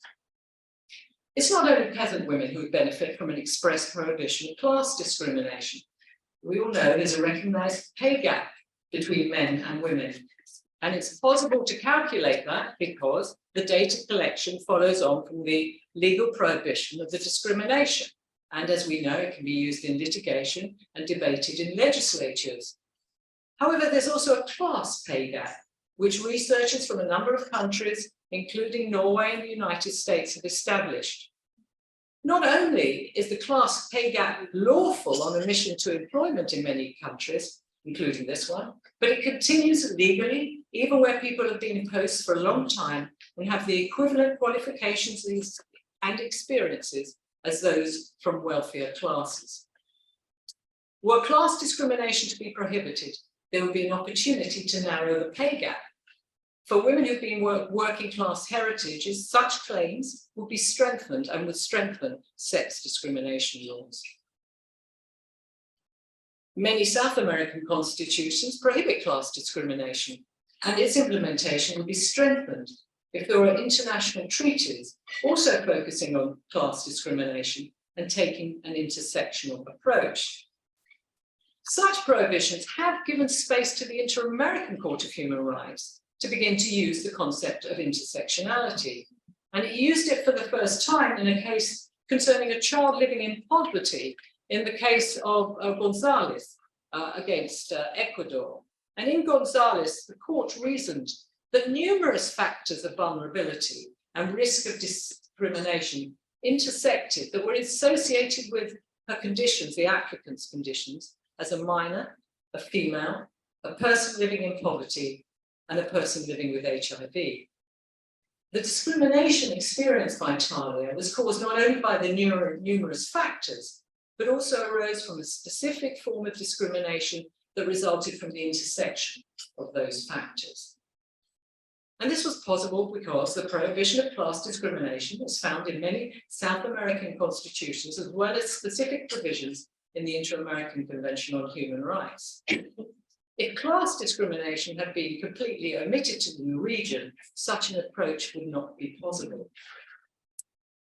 It's not only peasant women who benefit from an express prohibition of class discrimination. We all know there's a recognised pay gap between men and women. And it's possible to calculate that because the data collection follows on from the legal prohibition of the discrimination. And as we know, it can be used in litigation and debated in legislatures. However, there's also a class pay gap, which researchers from a number of countries, including Norway and the United States, have established. Not only is the class pay gap lawful on admission to employment in many countries, including this one, but it continues legally, even where people have been in posts for a long time and have the equivalent qualifications and experiences as those from wealthier classes. Were class discrimination to be prohibited, there would be an opportunity to narrow the pay gap. For women who've been working class heritages, such claims would be strengthened and would strengthen sex discrimination laws. Many South American constitutions prohibit class discrimination, and its implementation would be strengthened if there were international treaties also focusing on class discrimination and taking an intersectional approach. Such prohibitions have given space to the Inter-American Court of Human Rights to begin to use the concept of intersectionality. And it used it for the first time in a case concerning a child living in poverty in the case of Gonzalez against Ecuador. And in Gonzalez, the court reasoned that numerous factors of vulnerability and risk of discrimination intersected that were associated with her conditions, the applicant's conditions, as a minor, a female, a person living in poverty, and a person living with HIV. The discrimination experienced by Talia was caused not only by the numerous factors, but also arose from a specific form of discrimination that resulted from the intersection of those factors. And this was possible because the prohibition of class discrimination is found in many South American constitutions, as well as specific provisions in the Inter-American Convention on Human Rights. If class discrimination had been completely omitted in the region, such an approach would not be possible.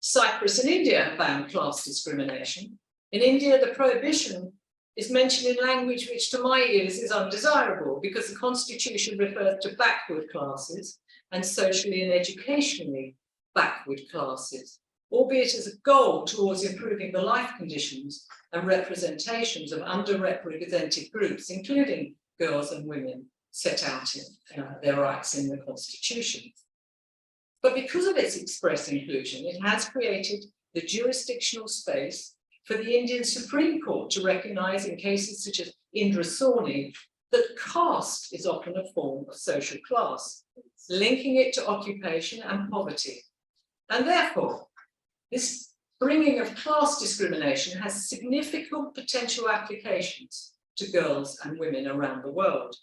Cyprus and India have banned class discrimination. In India, the prohibition is mentioned in language which to my ears is undesirable because the constitution refers to backward classes and socially and educationally backward classes, albeit as a goal towards improving the life conditions and representations of underrepresented groups, including girls and women set out in their rights in the constitution. But because of its express inclusion, it has created the jurisdictional space for the Indian Supreme Court to recognise in cases such as Indra Sawhney that caste is often a form of social class, linking it to occupation and poverty. And therefore, this bringing of class discrimination has significant potential applications to girls and women around the world.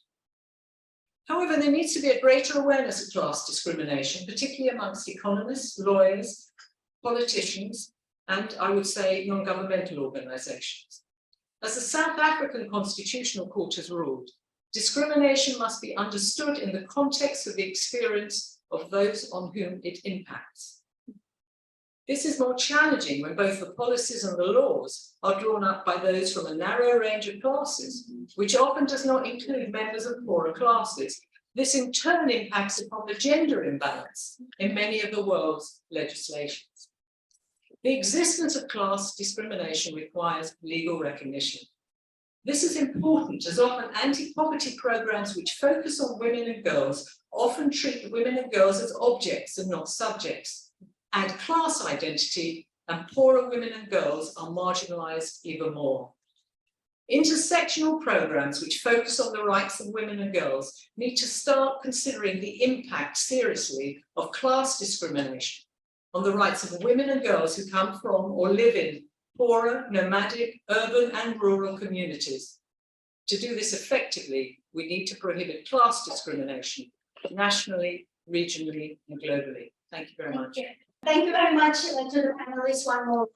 However, there needs to be a greater awareness of class discrimination, particularly amongst economists, lawyers, politicians, and I would say non-governmental organisations. As the South African Constitutional Court has ruled, discrimination must be understood in the context of the experience of those on whom it impacts. This is more challenging when both the policies and the laws are drawn up by those from a narrow range of classes, which often does not include members of poorer classes. This in turn impacts upon the gender imbalance in many of the world's legislations. The existence of class discrimination requires legal recognition. This is important as often anti-poverty programs which focus on women and girls often treat women and girls as objects and not subjects. Add class identity and poorer women and girls are marginalized even more. Intersectional programs which focus on the rights of women and girls need to start considering the impact seriously of class discrimination on the rights of women and girls who come from or live in poorer, nomadic, urban and rural communities. To do this effectively, we need to prohibit class discrimination nationally, regionally and globally. Thank you very much. Thank you very much to the panelists. One more.